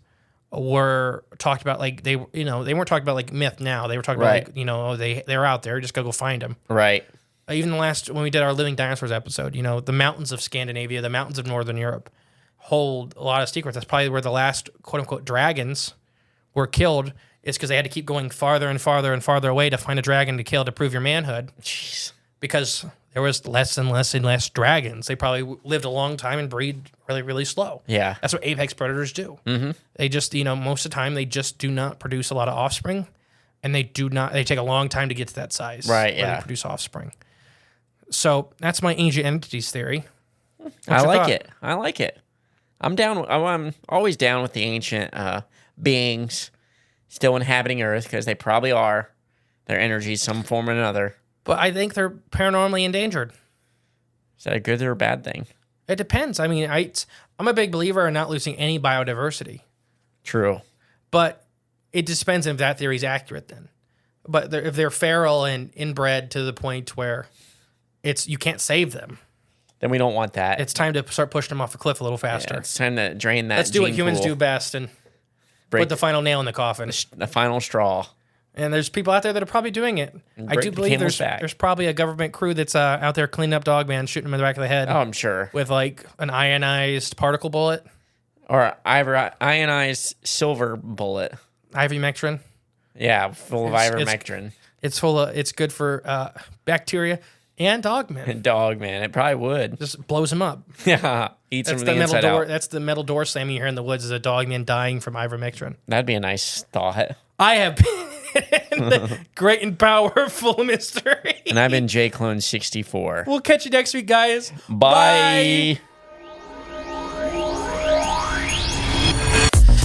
were talked about like they weren't talking about like myth now. They were talking about like, you know, they're out there, just go find them. Right. Even when we did our Living Dinosaurs episode, you know, the mountains of Scandinavia, the mountains of Northern Europe hold a lot of secrets. That's probably where the last quote unquote dragons were killed, is because they had to keep going farther and farther and farther away to find a dragon to kill to prove your manhood. Jeez. Because there was less and less and less dragons. They probably lived a long time and breed really, really slow. Yeah. That's what apex predators do. Mm-hmm. They just, you know, most of the time they just do not produce a lot of offspring, and they take a long time to get to that size. Right, where yeah. they produce offspring. So that's my ancient entities theory. I like it. I like it. I'm down. I'm always down with the ancient beings still inhabiting Earth, because they probably are. Their energy, some form or another. But I think they're paranormally endangered. Is that a good or a bad thing? It depends. I mean, I'm a big believer in not losing any biodiversity. True. But it just depends if that theory is accurate then. But if they're feral and inbred to the point where you can't save them, Then we don't want that. it's time to start pushing them off a cliff a little faster. Yeah, it's time to drain that. Let's do what gene humans pool. do best and Break put the final nail in the coffin. the final straw. And there's people out there that are probably doing it. I break do the believe camel's back. there's probably a government crew that's out there cleaning up Dogman, shooting them in the back of the head Oh, I'm sure. with like an ionized particle bullet, Or ionized silver bullet. ivermectin. Yeah, full of ivermectin. It's good for bacteria and Dogman. Dogman. It probably would. Just blows them up. Yeah. Eats That's them the from the metal inside door. out. That's the metal door slamming you hear in the woods is a Dogman dying from ivermectin. That'd be a nice thought. I have been the great and powerful mystery. And I've been JClone64. We'll catch you next week, guys. Bye.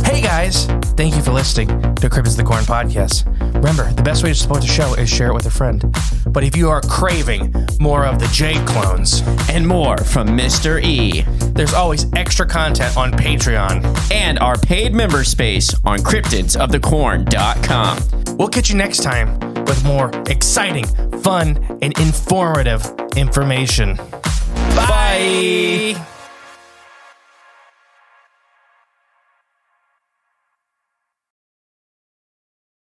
Hey guys, thank you for listening to Cryptids the Corn podcast. Remember, the best way to support the show is share it with a friend. But if you are craving more of the J clones And more from Mr. E. there's always extra content on Patreon. And our paid member space on cryptidsofthecorn.com. We'll catch you next time with more exciting, fun, and informative information. Bye.